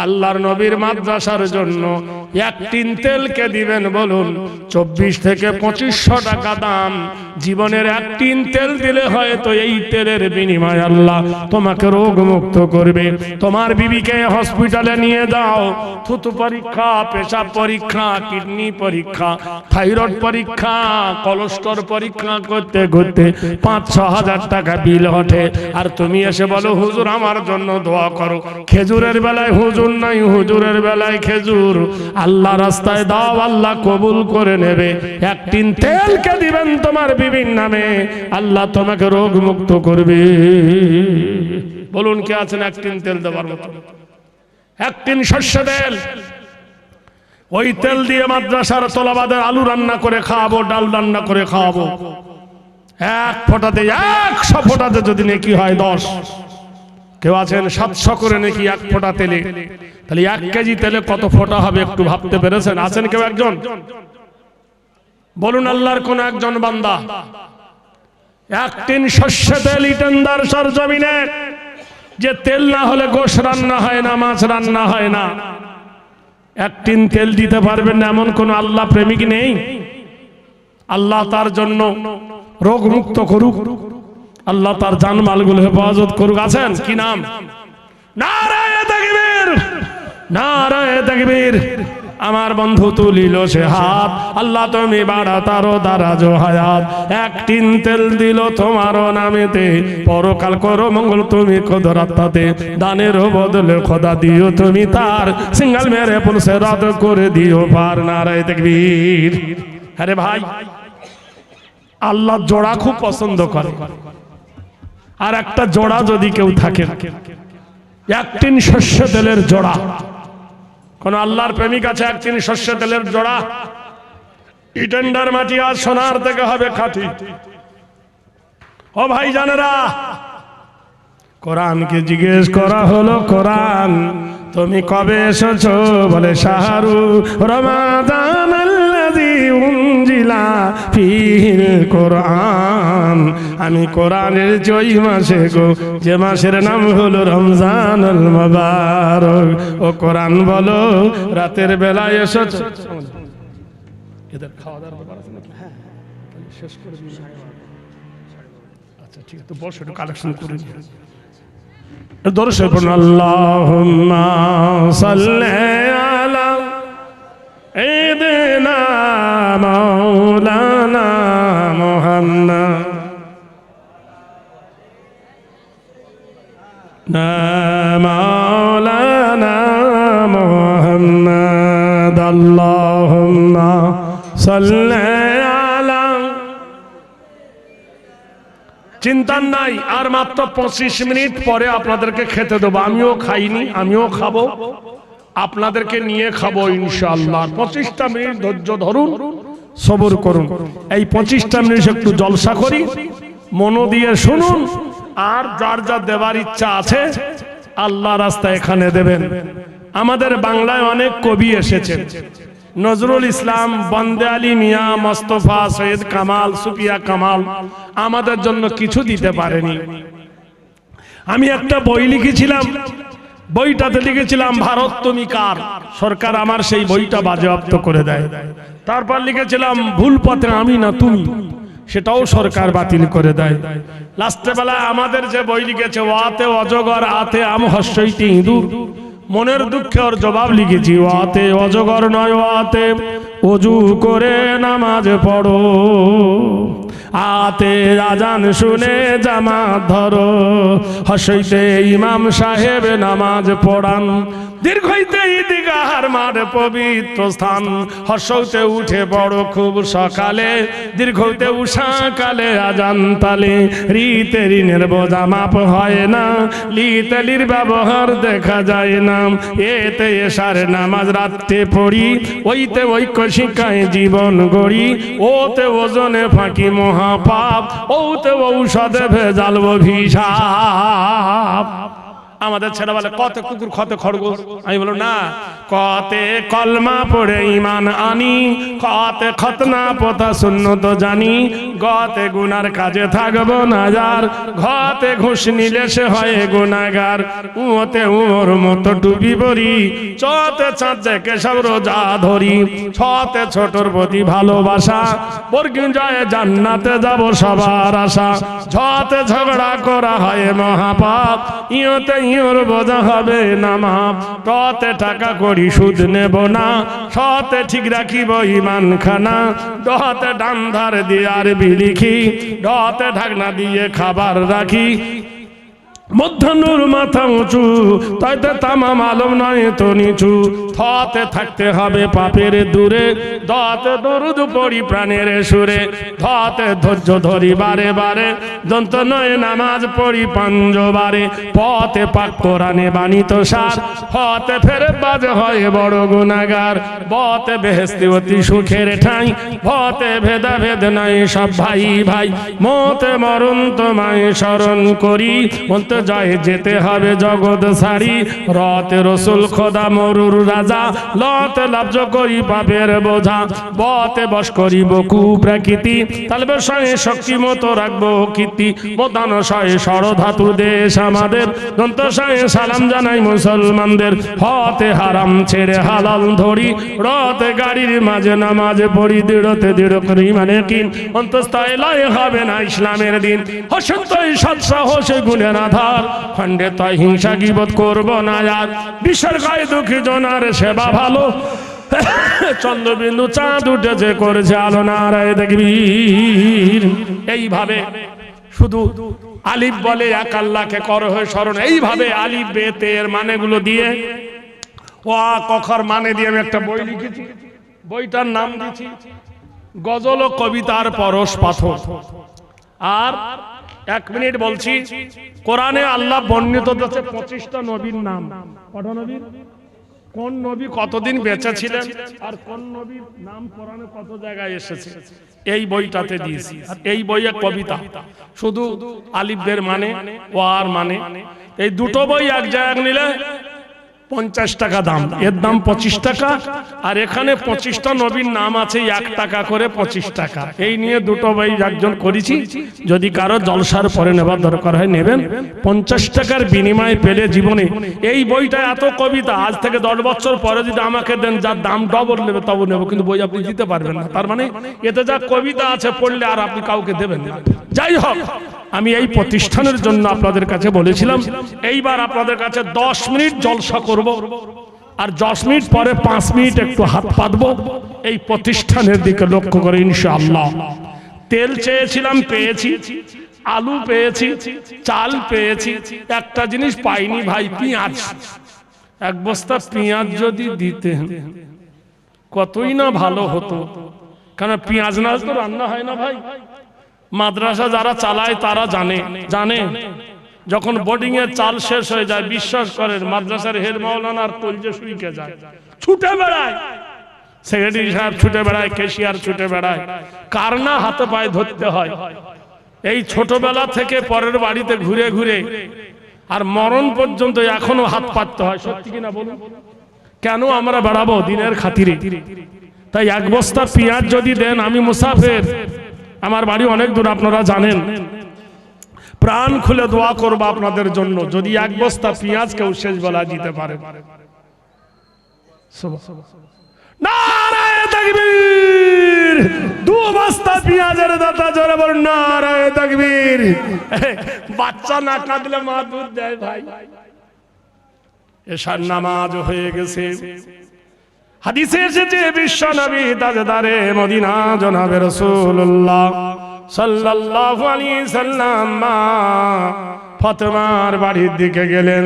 আল্লাহর নবীর মাদ্রাসার জন্য 1 টিন তেলকে দিবেন বলুন 24 থেকে 2500 টাকা দাম। জীবনের 1 টিন তেল দিলে হয়তো এই তেলের বিনিময়ে আল্লাহ তোমাকে রোগ মুক্ত করবে। তোমার বিবিকে হসপিটালে নিয়ে যাও, থুতু পরীক্ষা, পেশাব পরীক্ষা, কিডনি পরীক্ষা, থাইরয়েড পরীক্ষা, কোলেস্টেরল পরীক্ষা করতে করতে 5-6 হাজার টাকা বিল ওঠে। আর তুমি এসে বলো, হুজুর আমার জন্য দোয়া করো। খেজুরের বেলায় হুজুর নাই, হুজুরের বেলায় খেজুর। আল্লাহ রাস্তায় দাও, আল্লাহ কবুল করে নেবে। 1 টিন তেলকে দিবেন তোমার বিবির নামে, আল্লাহ তোমাকে রোগ মুক্ত করবে। বলুন কে আছেন 1 টিন তেল দেওয়ার মতো? 1 টিন সর্ষে তেল, ওই তেল দিয়ে মাদ্রাসার তলাবাদের আলু রান্না করে খাওয়াবো, ডাল রান্না করে খাওয়াবো। 1 ফোঁটাতে 100 ফোঁটাতে যদি নেকি হয় 10। কেউ আছেন 700 করে নাকি 1 ফোঁটা তেলে? তাহলে 1 কেজি তেলে কত ফোঁটা হবে একটু ভাবতে পেরেছেন? আছেন কেউ একজন? বলুন আল্লাহর কোন একজন বান্দা 1 টিন সর্ষে তেল ইটেন্দার সরজমিনে, যে তেল না হলে গোশ রান্না হয় না, মাছ রান্না হয় না, 1 টিন তেল দিতে পারবেন না এমন কোন আল্লাহ প্রেমিক নেই? আল্লাহ তার জন্য রোগ মুক্ত করুক, আল্লাহ তার জানমালগুলো হেফাজত করুক। আছেন? কি নাম? নারায়ে তাকবীর, নারায়ে তাকবীর। আমার বন্ধু তুলিল সে হাত, আল্লাহ তুমি বাড়া তারো দারাজ হায়াত। 1 টিন তেল দিল তোমার নামেতে, পরকাল করো মঙ্গল তুমি কদরাতে। দানের বদলে খোদা দিও তুমি তার, সিঙ্গল মেরে পুলসে রাত করে দিও পার। নারায়ে তাকবীর। আরে ভাই, আল্লাহ জোড়া খুব পছন্দ করে। আর একটা জোড়া যদি কেউ থাকে, 1 টিন সর্ষে তেলের জোড়া কোন আল্লাহর প্রেমিক আছে এক চিনি শস্য তেলের জোড়া? ইটেন্ডার মাটি আর সোনার থেকে হবে খাঁটি। ও ভাই জানেরা, কোরআনকে জিজ্ঞেস করা হলো, কোরআন তুমি কবে এসেছো? বলে শাহরু রমাদান আল্লাযী উনজিলা ফীহিল কোরআন। আমি কোরআনের ওই মাসে গো, যে মাসের নাম হলো রমজানুল মুবারক। ও কোরআন বলো রাতের বেলায় এসেছো? এদের খাওয়া দাওয়ার ব্যাপার আছে নাকি? হ্যাঁ, শেষ করে দিন। আচ্ছা ঠিক আছে, তো বসো, একটু কালেকশন করে নিই। দরুদ পড়ুন, আল্লাহুম্মা সাল্লি আলা সাইয়্যিদিনা মাওলানা মুহাম্মদ মাওলানা মুহাম্মদ। আল্লাহুম্মা সাল্লি আলা। চিন্তা নাই, আর মাত্র 25 মিনিট পরে আপনাদেরকে খেতে দেবো। আমিও খাইনি, আমিও খাবো, আপনাদেরকে নিয়ে খাবো ইনশাআল্লাহ। 25টা মিনিট ধৈর্য ধরুন, সবর করুন। এই 25টা মিনিট একটু জলসা করি, মন দিয়ে শুনুন। আর যার যা দেবার ইচ্ছা আছে আল্লাহ রাস্তায় এখানে দেবেন। আমাদের বাংলায় অনেক কবি এসেছেন, নজরুল ইসলাম, বন্দে আলী মিয়া, মোস্তফা, সৈয়দ কামাল, সুফিয়া কামাল আমাদের জন্য কিছু দিতে পারেনি। আমি একটা বই লিখেছিলাম, বইটাতে লিখেছিলাম ভারত তুমি কার। সরকার আমার সেই বইটা বাজেয়াপ্ত করে দেয়। তারপর লিখেছিলাম ভুল পথে আমি না তুমি, সেটাও সরকার বাতিল করে দেয়। লাস্টে বেলায় আমাদের যে বই লিখেছে ওয়াতে অজগর আতে আম হস্যইতে ইঁদুর, মনের দুঃখে ওর জবাব লিখেছি ওয়াতে অজগর নয়, ওয়াতে ওযু করে নামাজ পড়ো, আতে আজান শুনে জামাত ধরো, হস্যইতে ইমাম সাহেব নামাজ পড়ান, দীর্ঘইতে ঈদগাহর মাঠ পবিত্র স্থান, হর্ষতে উঠে পড়ো খুব সকালে, দীর্ঘতে উষা কালে আজান তালে, রিতে ঋণের বোঝা মাপ হয় না, লিতে লির ব্যবহার দেখা যায় না, এতে এশার নামাজ রাতে পড়ি, ওইতে ঐক্য শিক্ষায় জীবন গড়ি, ওতে ওজনে ফাঁকি মহাপাপ, ওতে ঔষধে ভেজাল অভিশাপ। আমাদের ছেলে বলে কত কুকুর কত খরগোশ, আমি বলো না, কতে কলমা পড়ে ইমান আনি, কতে খতনা পতা সুন্নত জানি, গতে গুনার কাজে থাকবো না যার, ঘতে ঘুষ নিলে সে হয় গুনাগার, উতে উমর মতো ডুবি পড়ি, চতে চাঁদ দেখে সব রোজা ধরি, ছতে ছোটর প্রতি ভালোবাসা, বর্গি যায় জান্নাতে যাব সবার আশা, ঝতে ঝগড়া করা হয় মহাপাপ, ইয়তে ইয়র বোঝা হবে না মাপ, টতে টাকা করি সুদ নেব না, সতে ঠিক রাখিব ইমান খানা, ডতে ডান ধার দিয়ে আর বিলিখি, ডতে ঢাকনা দিয়ে খাবার রাখি, মধ্যাহ্নর মাথা উঁচু, তাইতে তামাম আলম নয় তো নিচু, থতে থাকতে হবে পাপের দূরে, দতে দরুদ পড়ি প্রাণের সুরে, ধতে ধৈর্য ধরি বারে বারে, দন্ত নয় নামাজ পড়ি পাঞ্জবারে, পথে পাক কোরআনে বাণিত সার, হতে ফেরে বাজে হয় বড় গুনাহগার, বতে বেহেশতি অতি সুখের ঠাঁই, ভতে ভেদা ভেদ নাই সব ভাই ভাই, মতে মরণ তোমায় স্মরণ করি, বলতে জয় যেতে হবে জগৎ সারি, রতে রসুল খোদা মরুর রাজা, লতে লাভ্য করি পাপের বোঝা, বতে বশ করিব কুপ্রকৃতি, তালবে সয়ে শক্তি মতো রাখবো কীর্তি, মোদান সয়ে ষড়ধাতু দেশ আমাদের, দন্ত সয়ে সালাম জানাই মুসলমানদের, হতে হারাম ছেড়ে হালাল ধরি, রতে গাড়ির মাঝে নামাজ পড়ি, দৃঢ়তে দৃঢ় করি মানে কিন, অন্তস্থায় লয় হবে না ইসলামের দিন, হসন্তই সৎসাহসে গুণের আধার, খণ্ডে তাই হিংসা গীবত করবো না আর, বিশ্বের গায়ে দুঃখী জনার সেবা ভালো, চন্দ্রবিন্দু চাঁদ উঠেছে করেছে আলো নারায় দেখবি। এইভাবে শুধু আলিফ বলে এক আল্লাহকে কর হয়ে স্মরণ, এইভাবে আলিফ বে তে এর মানেগুলো দিয়ে, ও কখর মানে দিয়ে আমি একটা বই লিখেছি, বইটার নাম দিয়েছি গজল ও কবিতার পরশ পাথর। আর 1 মিনিট বলছি, কোরআনে আল্লাহ বর্ণিত হচ্ছে 25টা নবীর নাম। কটা নবীর? কোন নবী কতদিন বেঁচে ছিলেন আর কোন নবীর নাম কোরআনে কত জায়গায় এসেছে এই বইটাতে দিয়েছি। আর এই বইয়ে কবিতা, শুধু আলিফের মানে, ওয়ার মানে, এই দুটো বই এক জায়গায় নিলে 50 টাকা দাম, এর দাম 25 টাকা। আর এখানে 25টা নবীর নাম আছে 1 টাকা করে, 25 টাকা। এই নিয়ে দুটো বই একজন করেছি, যদি কারো জলসার পরে নেবার দরকার হয় নেবেন। 50 টাকার বিনিময়ে পেলে জীবনে এই বইটা এত কবিতা, আজ থেকে 10 বছর পরে যদি আমাকে দেন যার দাম ডবল নেবে তবু নেব, কিন্তু বই আপনি দিতে পারবেন না। তার মানে এতে যা কবিতা আছে পড়লে আর আপনি কাউকে দেবেন না। যাই হোক, আমি এই প্রতিষ্ঠানের জন্য আপনাদের কাছে বলেছিলাম এইবার আপনাদের কাছে 10 মিনিট জলসা করব, আর 10 মিনিট পরে 5 মিনিট একটু হাত পাতবো এই প্রতিষ্ঠানের দিকে লক্ষ্য করে ইনশাআল্লাহ। তেল চেয়েছিলাম, পেয়েছি, আলু পেয়েছি, চাল পেয়েছি, একটা জিনিস পাইনি ভাই, পেঁয়াজ। এক বস্তা পেঁয়াজ যদি দিতেন কতই না ভালো হতো, কারণ পেঁয়াজ না তো রান্না হয় না ভাই। মাদ্রাসা যারা চালায় তারা জানে যখন বোর্ডিং এর চাল শেষ হয়ে যায়, বিশ্বাস করেন মাদ্রাসার হেড মাওলানার কলজে শুইকে যায়, ছুটে বেড়ায়, সেক্রেটারি সাহেব ছুটে বেড়ায়, ক্যাশিয়ার ছুটে বেড়ায়, কার না হাতে পায়ে ধরতে হয়। এই ছোটবেলা থেকে পরের বাড়িতে ঘুরে ঘুরে আর মরণ পর্যন্ত এখনো হাত পাততে হয়। সত্যি কিনা বলুন? কেন আমরা বেড়াবো দিনের খাতিরে? তাই এক বস্তা পেঁয়াজ যদি দেন, আমি মুসাফির, আমার বাড়ি অনেক দূর আপনারা জানেন, প্রাণ খুলে দোয়া করব আপনাদের জন্য যদি এক বস্তা পেঁয়াজ কেউ শেষ বেলা দিতে পারে। নারায়ে তাকবীর! 2 বস্তা পেঁয়াজের দাতা জোরে বলুন নারায়ে তাকবীর! বাচ্চা না কাঁদলে মা দুধ দেয় ভাই। এশার নামাজ হয়ে গেছে। হাদিসে এসেছে বিশ্ব নবী তাজদারে মদিনা জনাবে রাসূলুল্লাহ সাল্লাল্লাহু আলাইহি সাল্লাম ফাতেমার বাড়ির দিকে গেলেন।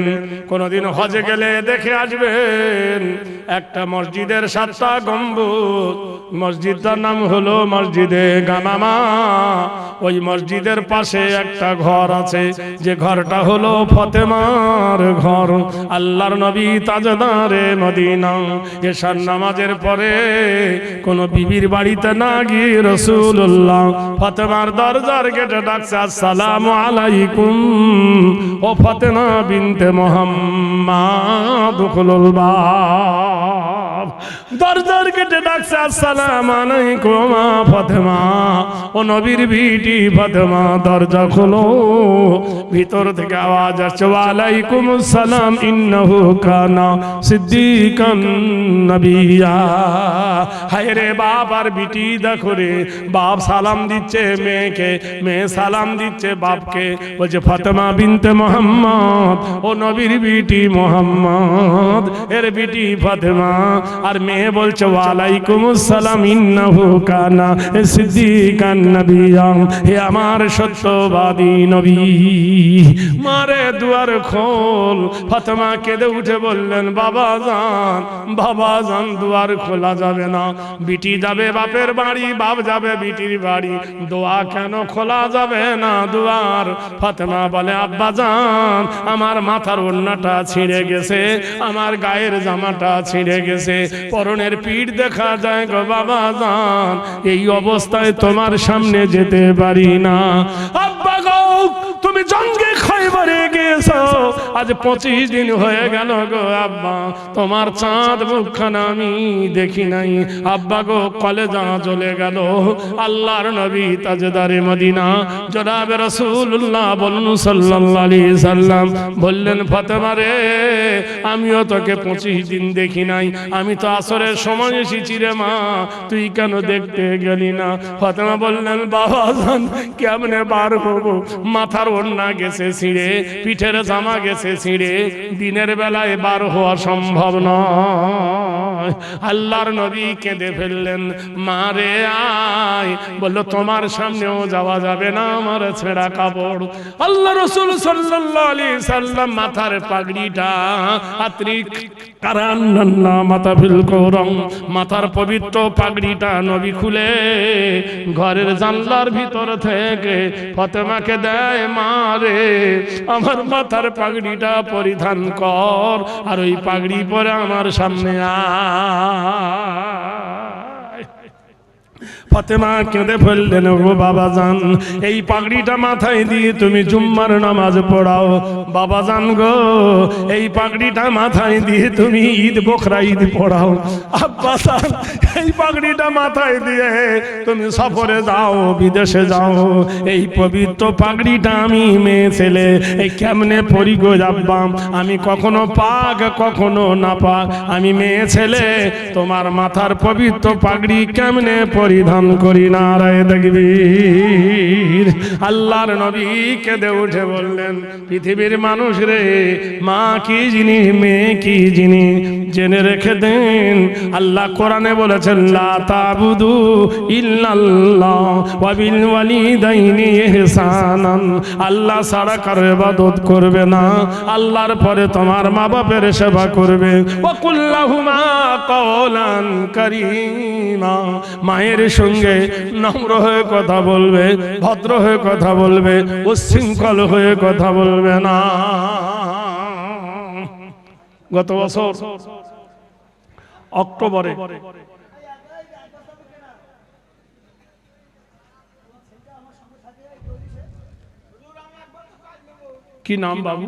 কোনদিন হজে গেলে দেখে আসবেন একটা মসজিদের 7টা গম্বুজ, মসজিদটার নাম হলো মসজিদে গামামা। ওই মসজিদের পাশে একটা ঘর আছে, যে ঘরটা হলো ফাতেমার ঘর। আল্লাহর নবী তাজদারে মদিনা এশার নামাজের পরে কোন বিবির বাড়িতে না গিয়ে রাসূলুল্লাহ ফাতেমার দরজার গেটে ডাকছে, আসসালামু আলাইকুম ও ফাতেমা বিনতে মুহাম্মদ দুখুলুল বাব। দরজার গেটে ডাকছে, আসসালামু আলাইকুম ফাতেমা, ও নবীর বিটি ফাতেমা দরজা খোলো। ভিতর থেকে আওয়াজ আসছে, ওয়া আলাইকুম আসসালাম ইন্নাহু কানা সিদ্দিকান নবিয়্যা। হায় রে বাপ আর বিটি দেখো রে, বাপ সালাম দিচ্ছে মেয়েকে, মেয়ে সালাম দিচ্ছে বাপকে, বলছে ফাতেমা বিনতে মুহাম্মদ, ও নবীর বিটি মুহাম্মদ এর বিটি ফাতেমা। আর মেয়ে বলছে, ওয়া আলাইকুম আসসালাম ইন্নাহু কানা সিদ্দিকান নবিয়্যা, হে আমার সত্যবাদী নবী। মারে দুয়ার খোল। ফাতেমা কেঁদে উঠে বললেন, বাবা জান দুয়ার খোলা যাবে না, বিটি যাবে বাপের বাড়ি, বাপ যাবে বিটির বাড়ি, দোয়া কেন খোলা যাবে না দুয়ার? ফাতেমা বলে, আব্বা জান আমার মাথার ওড়নাটা ছিঁড়ে গেছে, আমার গায়ের জামাটা ছিঁড়ে গেছে, পরনের পিঠ দেখা যায় গো বাবা জান, এই অবস্থায় তোমার সামনে যেতে পারি না। আব্বা গো তুমি জঙ্গে খয়বরে গেছো, আজ 25 দিন হয়ে গেল গো আব্বা, তোমার চাঁদ মুখখানা আমি দেখি নাই। আব্বা গো কলেজা চলে গেল। আল্লাহর নবী তাজদারে মদিনা জনাবে রাসূলুল্লাহ বলুন সাল্লাল্লাহু আলাইহি সাল্লাম বললেন, ফাতেমা রে আমিও তোকে 25 দিন দেখি নাই, আমি তো আসরের সময় এসেছি রে মা, তুই কেন দেখতে গেলি না? ফাতেমা বললেন, বাবা জান কেমনে বার হব, মাথার ওড়না গেছে ছিঁড়ে, পিঠের জামা গেছে ছিঁড়ে, দিনের বেলায় বার হওয়া সম্ভব নয়। নয়। আল্লাহর নবী কেঁদে ফেললেন, মা রে আয়। বলল, তোমার সামনেও যাওয়া যাবে না, আমার ছেঁড়া কাপড়। আল্লাহ রাসূল সাল্লাল্লাহু আলাইহি সাল্লাম মাথার পাগড়িটা মাথার পবিত্র পাগড়িটা নবী খুলে ঘরের জানলার ভিতর থেকে ফাতেমাকে দেয়, মা রে আমার মাথার পাগড়িটা পরিধান কর, আর ওই পাগড়ি পরে আমার সামনে আয়। ফাতেমা কেঁদে ফেললেন, ও বাবা জান, এই পাগড়িটা মাথায় দিয়ে তুমি জুম্মার নামাজ পড়াও। বাবা জান গো, এই পাগড়িটা মাথায় দিয়ে তুমি ঈদ বকরা ঈদ পড়াও। আব্বা জান, এই পাগড়িটা মাথায় দিয়ে তুমি সফরে যাও, বিদেশে যাও। এই পবিত্র পাগড়িটা আমি মেয়ে ছেলে এই কেমনে পরি গো আব্বা? আমি কখনো পাক কখনো না পাক, আমি মেয়ে ছেলে, তোমার মাথার পবিত্র পাগড়ি কেমনে পরিধান করি না? নারায়ে তাকবীর। আল্লাহর নবী কেঁদে উঠে বললেন, পৃথিবীর মানুষ রে, মা কি জিনিস, মেয়ে কি জিনিস জেনে রেখে দেন। আল্লাহ কোরআনে বলেছেন, লা তাবুদু ইল্লাল্লাহ ওয়া বিল ওয়ালিদাইনি ইহসানান। আল্লাহ ছাড়া কারো ইবাদত করবে না, আল্লাহর পরে তোমার মা বাপের সেবা করবে। ওয়া কুল্লাহুমা কওলান কারীমা, মায়ের সঙ্গে নম্র হয়ে কথা বলবে, ভদ্র হয়ে কথা বলবে, উচ্ছৃঙ্খল হয়ে কথা বলবে না। গত বছর অক্টোবরে কি নাম বাবু?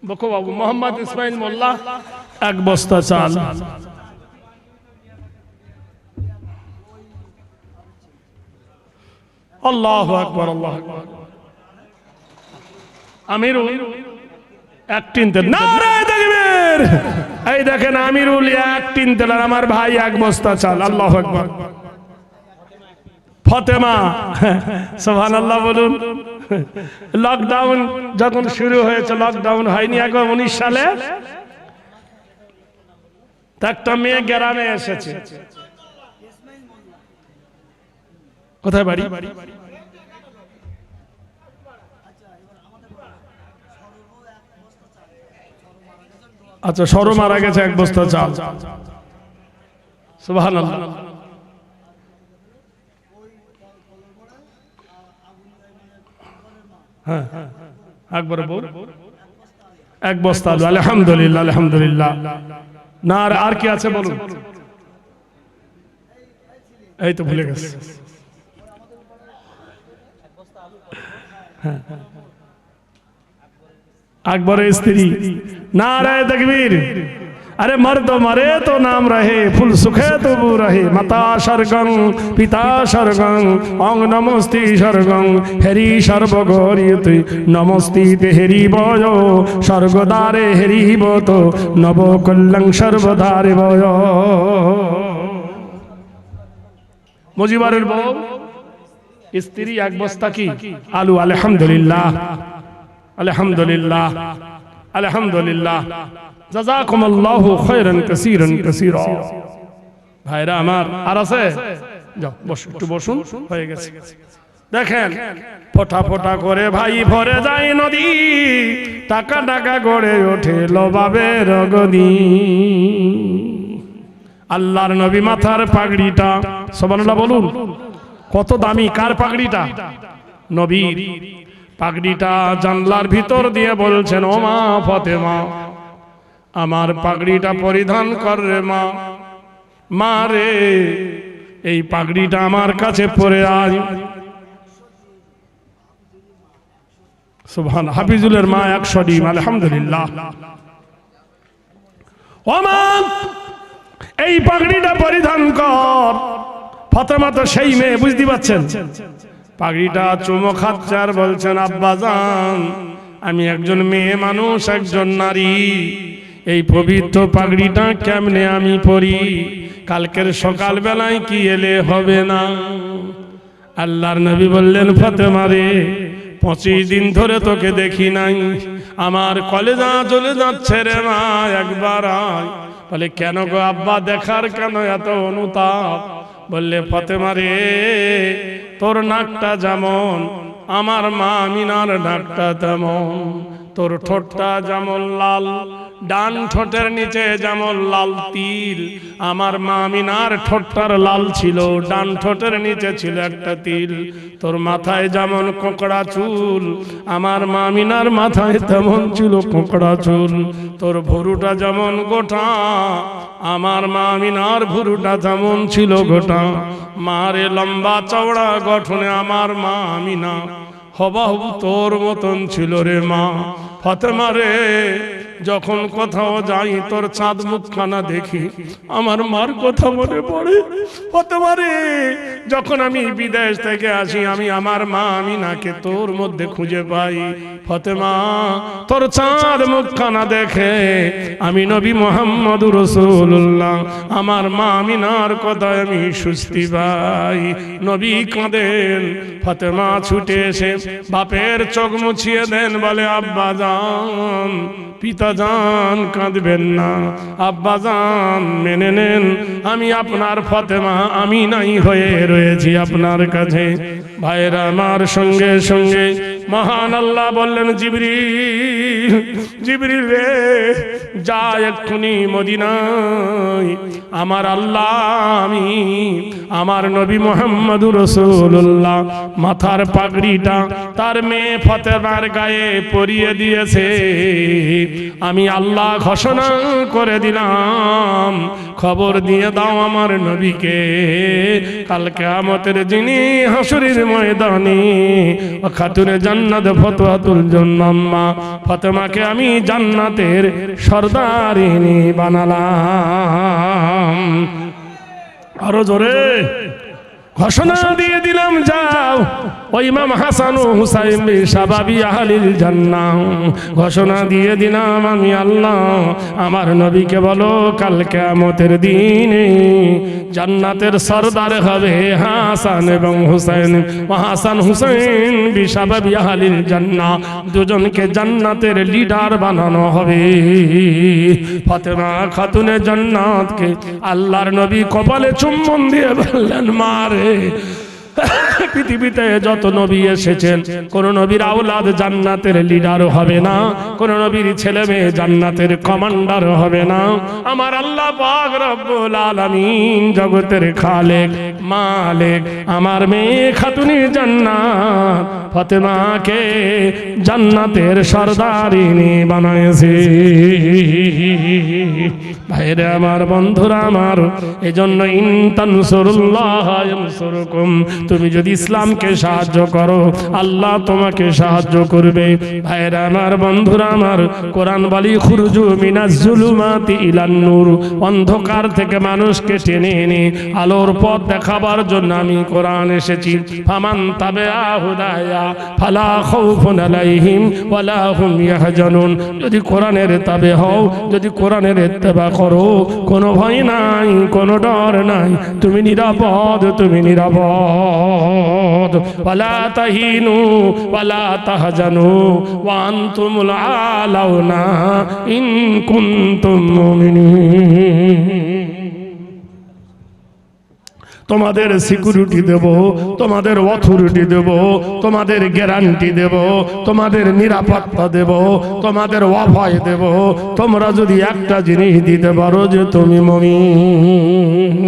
বকো বাবু, মোহাম্মদ ইসমাইল মোল্লা এক বস্তা চাল। আল্লাহু আকবার, আল্লাহু আকবার। আমিরুল এক টিনতেল, নারায়ে তাকবীর। এই দেখেন আমিরুল এক টিনতেল, আর আমার ভাই এক বস্তা চাল। আল্লাহু আকবার। ফাতেমা, সুবহানাল্লাহ বলুন। লকডাউন যখন শুরু হয়েছে, লকডাউন হয়নি এখন 19 সালে, একটা মেয়ে গ্রামে এসেছে। কোথায় বাড়ি? আচ্ছা, সরো মারা গেছে এক বস্তা চাল। সুবহানাল্লাহ। হ্যাঁ, একবার বল, এক বস্তা আলু। আলহামদুলিল্লাহ, আলহামদুলিল্লাহ। না আর কি আছে বলুন? এই তো ভুলে গেছে। আকবরের স্ত্রী, নারায়ে তাকবীর। अरे मर्द मरे तो नाम रहे, फुल सुखे तो वो रहे। माता सर्गं पिता सर्गं अंग नमस्ति सर्गं हेरी सर्वगौरियते नमस्ति हेरी बयो स्वर्गदारे हेरी बतो नव कल्यं सर्वदारे बयो। मुजिबारेर बউ स्त्री एक बस्ता की आलू। अल्हम्दुलिल्लाह, अल्हम्दुलिल्लाह, अल्हम्दुलिल्लाह। জাযাকুমুল্লাহু খায়রান কাসীরান কাসীরা। ভাইরা আমার, আর আছে? যাও বসো, একটু বসুন, হয়ে গেছে। দেখেন ফোঁটা ফোঁটা করে ভাই ভরে যায় নদী, টাকা টাকা গড়ে ওঠে লোভাবের গদি। আল্লাহর নবী মাথার পাগড়িটা, সুবহানাল্লাহ বলুন, কত দামি। কার পাগড়িটা? নবীর পাগড়িটা। জানলার ভিতর দিয়ে বলছেন, ও মা ফাতেমা, আমার পাগড়িটা পরিধান কর রে মা। মা রে, এই পাগড়িটা আমার কাছে পরে আয়। সুবহান। হাফিজুলের মা 100 ডিম। আলহামদুলিল্লাহ। ও মা, এই পাগড়িটা পরিধান কর। ফাতেমা তো সেই মেয়ে, বুঝতে পারছেন? পাগড়িটা চুমো খাচ্ছে আর বলছেন, আব্বা জান, আমি একজন মেয়ে মানুষ, একজন নারী, এই পবিত্র পাগড়িটা কেমনে আমি পরি? কালকের সকাল বেলায় কি এলে হবে না? আল্লাহর নবী বললেন, ফাতেমা রে, 25 দিন ধরে তোকে দেখি নাই, আমার কলেজা চলে যাচ্ছে রে মা, একবার আয়। বলে কেন গো আব্বা, দেখার কেন এত অনুতাপ? বললে ফাতেমা রে, তোর নাকটা যেমন আমার মা আমিনার নাকটা তেমন, তোর ঠোঁটটা যেমন লাল, ডান ঠোঁটের নিচে যেমন লাল তিল, আমার মা আমিনার ঠোঁটটার লাল ছিল, ডান ঠোঁটের নিচে ছিল একটা তিল। তোর মাথায় যেমন কোকড়া চুল, আমার মা আমিনার মাথায় তেমন ছিল কোকড়া চুল। তোর ভুরুটা যেমন গোটা, আমার মা আমিনার ভুরুটা যেমন ছিল গোটা। মারে লম্বা চওড়া গঠনে আমার মা আমিনা হবাহু তোর মতন ছিল রে মা। ফাতেমা রে, যখন কোথাও যাই তোর চাঁদ মুখখানা দেখি, আমার মার কথা মনে পড়ে। ফাতেমা রে, যখন আমি বিদেশ থেকে আসি, আমি আমার মা আমিনাকে তোর মধ্যে খুঁজে পাই। ফাতেমা, তোর চাঁদ মুখখানা দেখে আমি নবী মুহাম্মদুর রাসূলুল্লাহ, আমার মা আমিনার কথায় আমি স্বস্তি পাই। নবী কাঁদেন, ফাতেমা ছুটে এসে বাপের চোখ মুছিয়ে দেন, বলে আব্বা জান, পিতা জান কাঁদবেন না, আব্বা জান মেনে নেন, আমি আপনার ফাতেমা আমি নাই হয়ে রয়েছি আপনার কাছে। ভাইরা আমার, সঙ্গে সঙ্গে মহান আল্লাহ বললেন, জিবরিল, জিবরিল রে, যা এক্ষুনি মদিনায়, আমার আল্লাহ আমি আমার নবী মুহাম্মদুর রাসূলুল্লাহ মাথার পাগড়িটা তার মেয়ে ফাতেমার গায়ে পরিয়ে দিয়েছে। আমি আল্লাহ ঘোষণা করে দিলাম, খবর দিয়ে দাও আমার নবীকে, কাল কিয়ামতের দিনে হাসরের ময়দানে খাতুনে জান্নাত ফতোয়াতুল জান্নাম্মা ফাতেমাকে আমি জান্নাতের সরদারিনী বানালাম। আরো জোরে ঘোষণা দিয়ে দিলাম, যাও ওই ইমাম হাসান ও হুসাইন শাবাবি আহলিল জান্নাহ। ঘোষণা দিয়ে দিলাম আমি আল্লাহ, আমার নবীকে বলো কাল কিয়ামতের দিনে জান্নাতের সরদার হবে হাসান এবং হুসাইন। হাসান হুসাইন বিশাবাবি আহলিল জান্নাহ, দুজনকে জান্নাতের লিডার বানানো হবে। ফাতেমা খাতুনে জান্নাতকে আল্লাহর নবী কপালে চুম্বন দিয়ে বললেন, মা রে, পৃথিবীতে যত নবী এসেছেন, কোন নবীর আওলাদ জান্নাতের লিডার হবে না, কোন নবীর ছেলে মেয়ে জান্নাতের কমান্ডার হবে না। আমার আল্লাহ পাক রব্বুল আলামিন, জগতের খালেক মালিক, আমার মেয়ে খাতুনে জান্নাত ফাতেমাকে জান্নাতের সরদারিনী বানায়েছে। ভাইরে আমার, বন্ধুরা আমার, এজন্য ইন তানসুরুল্লাহ ইয়ানসুরকুম, তুমি যদি ইসলামকে সাহায্য করো আল্লাহ তোমাকে সাহায্য করবে। ভাইরা আমার, বন্ধুরা আমার, কোরআন বলি খুরুজু মিনাজ জুলুমাতি ইলান নূর, অন্ধকার থেকে মানুষকে টেনে এনে আলোর পথ দেখাবার জন্য আমি কোরআন এসেছি। ফামান তাবিআ হুদায়া ফালা খাউফুন আলাইহিম ওয়ালা হুম ইয়াহজানুন, যদি কোরআনের তাবে হও, যদি কোরআনের ইত্তেবা করো, কোনো ভয় নাই, কোনো ডর নাই, তুমি নিরাপদ, তুমি নিরাপদ। ওয়ালা তাহিনু ওয়ালা তাহজানু ওয়া আনতুমুল আলাউনা ইন কুনতুম মুমিনিন। তোমাদের সিকিউরিটি দেব, তোমাদের অথরিটি দেব, তোমাদের গ্যারান্টি দেব, তোমাদের নিরাপত্তা দেব, তোমাদের অভয় দেব, তোমরা যদি একটা জিনিস দিতে পারো যে তুমি মুমিন।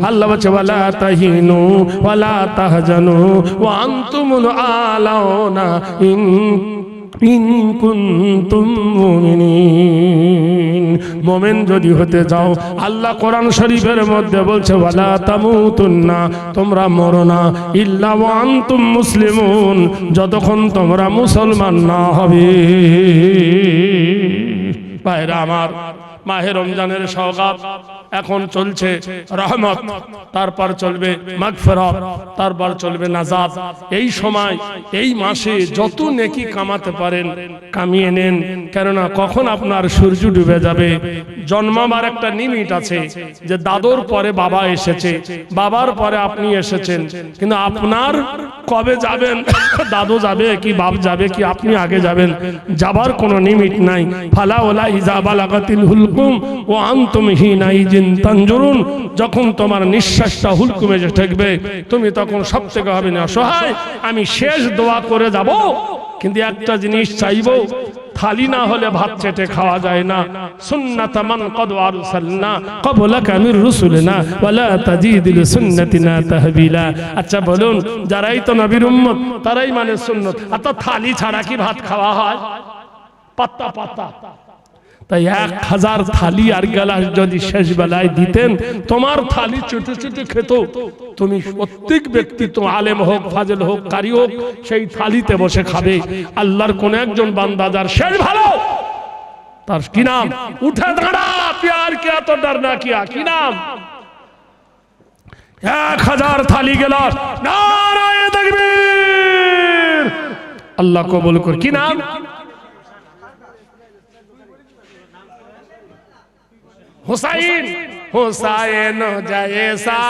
আল্লাহ বলছে, ওয়ালা তাহিনু ওয়ালা তাহজানু ওয়া আনতুমুল আলাউনা ইন কুনতুম মুমিনিন। মুমিন যদি হতে যাও, আল্লাহ কোরআন শরীফের মধ্যে বলছে, ওয়ালা তামুতুন্না, তোমরা মরো না, ইল্লা ওয়া আনতুম মুসলিমুন, যতক্ষণ তোমরা মুসলমান না হবে। ভাইরা আমার, মাহে রমজানের সওগাত এখন চলছে রহমত, তারপর চলবে মাগফিরাত, তারপর চলবে নাজাত। এই সময়, এই মাসে যত নেকি কামাতে পারেন কামিয়ে নেন, কেননা কখন আপনার সূর্য ডুবে যাবে। জন্মাবার একটা লিমিট আছে, যে দাদুর পরে বাবা এসেছে, বাবার পরে আপনি এসেছেন, কিন্তু আপনার কবে যাবেন, দাদু যাবে কি বাপ যাবে কি আপনি আগে যাবেন, যাবার কোনো লিমিট নাই। ফালা ওলা ইজা বালাগাতিল হুলকুম রুজুকুকুম ওয়া আনতুম হিনাইজিন তানজুরুন, যখন তোমার নিঃশ্বাসটা হুলকুমে ঠেকবে তুমি তখন সবথেকে হবে না অসহায়। আমি শেষ দোয়া করে যাব, কিন্তু একটা জিনিস চাইবো, থালি না হলে ভাত চেটে খাওয়া যায় না। সুন্নাতা মান ক্বাদ আরসালনা ক্বাবলাকা মির রুসুলিনা ওয়ালা তাজিদু লিসুন্নাতিনা তাহবিলা। আচ্ছা বলুন, যারাই তো নবীর উম্মত তারাই মানে সুন্নাত। আর তো থালি ছাড়া কি ভাত খাওয়া হয়? পাত্তা পাত্তা। তাই 1000 থালি আর গ্লাস যদি শেষ বেলায় দিতেন, তোমার থালি চুটে চুটে খেত, তুমি প্রত্যেক ব্যক্তি, তো আলেম হোক, ফাজেল হোক, কারি হোক, সেই থালিতে বসে খাবে। আল্লাহর কোন একজন বান্দা যার শেষ ভালো, তার কি নাম? উঠে দাঁড়া, প্যার কিয়া তো ডরনা কিয়া, কি নাম? 1000 থালি গ্লাস, নারায়ে তাকবীর, আল্লাহ কবুল কর। কি নাম? হুসাইন। হুসাইন জয়সা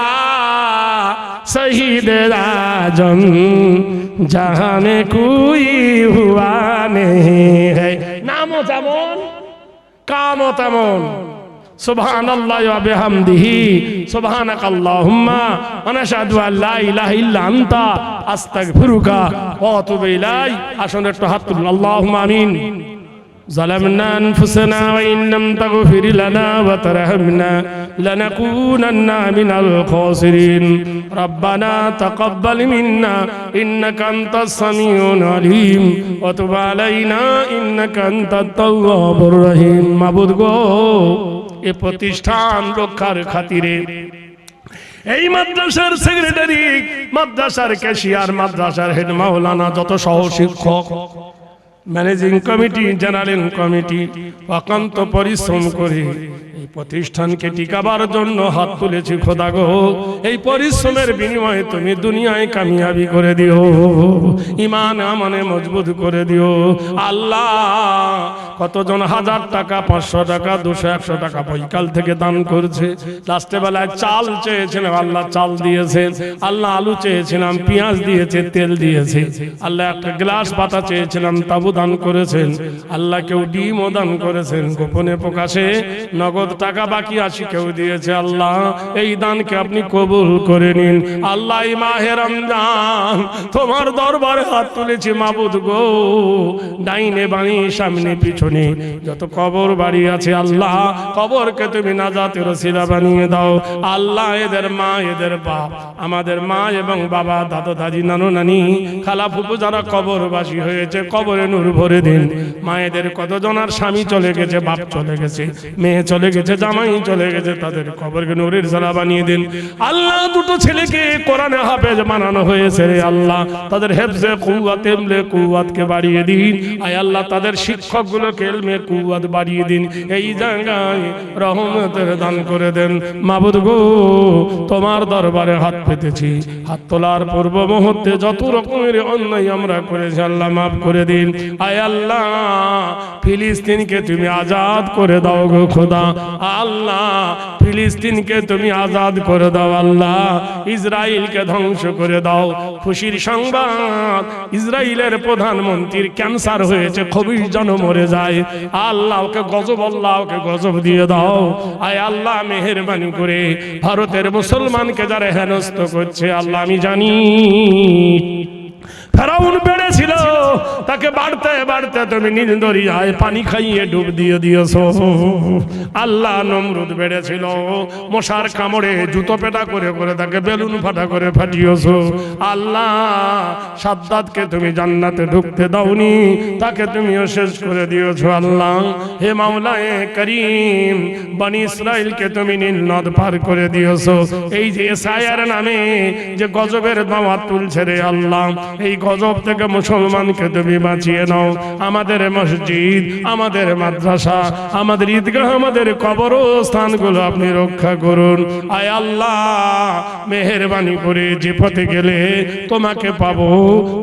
শহীদ রাজম জাহানে কুই হুয়া নেহি হ্যায়। নামও যেমন কামও তেমন। সুবহানাল্লাহি ওয়া বিহামদিহি সুবহানাকাল্লাহুম্মা ওয়া নাশহাদু আল্লা ইলাহা ইল্লা আনতা আস্তাগফিরুকা ওয়া আতুবু ইলাইক। আসুন একটু হাত তুলুন, আল্লাহুম্মা আমিন। ظلمنا أنفسنا وإن لم تغفر لنا وترحمنا لنكونن من الخاسرين ربنا تقبل منا إنك أنت السميع العليم وتب علينا إنك أنت التواب الرحيم। মাবুদ গো, এ প্রতিষ্ঠান রক্ষার খাতিরে এই মাদ্রাসার সেক্রেটারি, মাদ্রাসার ক্যাশিয়ার, মাদ্রাসার হেড মাওলানা, যত সহ শিক্ষক, ম্যানেজিং কমিটি, জেনারেল কমিটি অক্লান্ত পরিশ্রম করে এই প্রতিষ্ঠানকে টিকাবার জন্য হাত তুলেছি। খোদা গো, এই পরিশ্রমের বিনিময়ে তুমি দুনিয়ায় কামিয়াবি করে দিও, ঈমান আমানে মজবুত করে দিও। আল্লাহ, কতজন 1000 টাকা, 500 টাকা, 200, 100 টাকা বৈকাল থেকে দান করছে। লাস্টে বেলায় চাল চেয়েছিলাম, আল্লাহ চাল দিয়েছে। আল্লাহ আলু চেয়েছিলাম, পেঁয়াজ দিয়েছে, তেল দিয়েছে। আল্লাহ একটা গ্লাস পাতা চেয়েছিলাম, তাবু দান করেছেন। আল্লাহ কেউ ডিমও দান করেছেন, গোপনে প্রকাশে নগদ টাকা বাকি আছে কেউ দিয়েছে। আল্লাহ, এই দানকে আপনি কবুল করে নিন। আল্লাহ, এই মাহে রমজান তোমার দরবারে হাত তুলেছি মাবুদ গো, ডাইনে বাঁয়ে সামনে পিছনে যত কবর বাড়ি আছে, আল্লাহ কবরকে তুমি নাজাতের ওসিলা বানিয়ে দাও। আল্লাহ, এদের মা, এদের বাপ, আমাদের মা এবং বাবা, দাদা দাদি, নানু নানি, খালা ফুপু যারা কবরবাসী হয়েছে, কবরে নূর ভরে দিন। মায়েদের কতজনার স্বামী চলে গেছে, বাপ চলে গেছে, মেয়ে চলে গেছে, জামাই চলে গেছে, তাদের কবরকে নূরের জ্বালা বানিয়ে দিন। আল্লাহ, দুটো ছেলেকে কোরআনে হাফেজ বানানো হয়েছে রে আল্লাহ, তাদের হেফজে কুওয়াত, ইলমে কুওয়াতকে বাড়িয়ে দিন। আয় আল্লাহ, তাদের শিক্ষকগুলোকে ইলমে কুওয়াত বাড়িয়ে দিন। এই জায়গায় রহমতের দান করে দেন। মাবুদ গো, তোমার দরবারে হাত পেতেছি। হাত তোলার পূর্ব মুহূর্তে যত রকমের অন্যায় আমরা করেছি, আল্লাহ মাফ করে দিন। আয় আল্লাহ, ফিলিস্তিনকে তুমি আজাদ করে দাও গো খোদা। আল্লাহ, ফিলিস্তিনকে তুমি আজাদ করে দাও। আল্লাহ, ইসরায়েলকে ধ্বংস করে দাও। খুশির সংবাদ, ইসরায়েলের প্রধানমন্ত্রীর ক্যান্সার হয়েছে, 24 জন মরে যায়। আল্লাহ, ওকে গজব, আল্লাহ ওকে গজব দিয়ে দাও। আয় আল্লাহ, মেহেরবানি করে ভারতের মুসলমানকে যারা হেনস্থ করছে, আল্লাহ আমি জানি ফেরাউন বেড়েছিল, তাকে বাড়তে বাড়তে তুমি নীল দরিয়ায় পানি খাইয়ে ডুব দিয়ে দিয়েছো। আল্লাহ, নমরুদ বেড়েছিল, মশার কামড়ে জুতো পেটা করে করে তাকে বেলুন ফাটা করে ফাটিয়েছো। আল্লাহ, সাদ্দাতকে তুমি জান্নাতে ঢুকতে দাওনি, তাকে তুমিও শেষ করে দিয়েছো। আল্লাহ, হে মাওলায়ে করিম, বনি ইসরাইলকে তুমি নীল নদ পার করে দিয়েছো। এই যে এসায়ার নামে যে গজবের দাওয়াত তুলছে রে আল্লাহ, এই গজব থেকে মুসলমানকে তুমি বাঁচিয়ে নাও। আমাদের মসজিদ, আমাদের মাদ্রাসা, আমাদের ঈদগাহ, আমাদের কবরস্থানগুলো আপনি রক্ষা করুন। আয় আল্লাহ, মেহেরবানি করে যে পথে গেলে তোমাকে পাবো,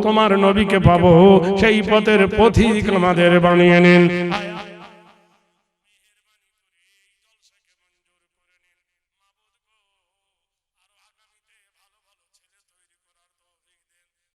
তোমার নবীকে পাবো, সেই পথের পথিক আমাদের বানিয়ে নিন।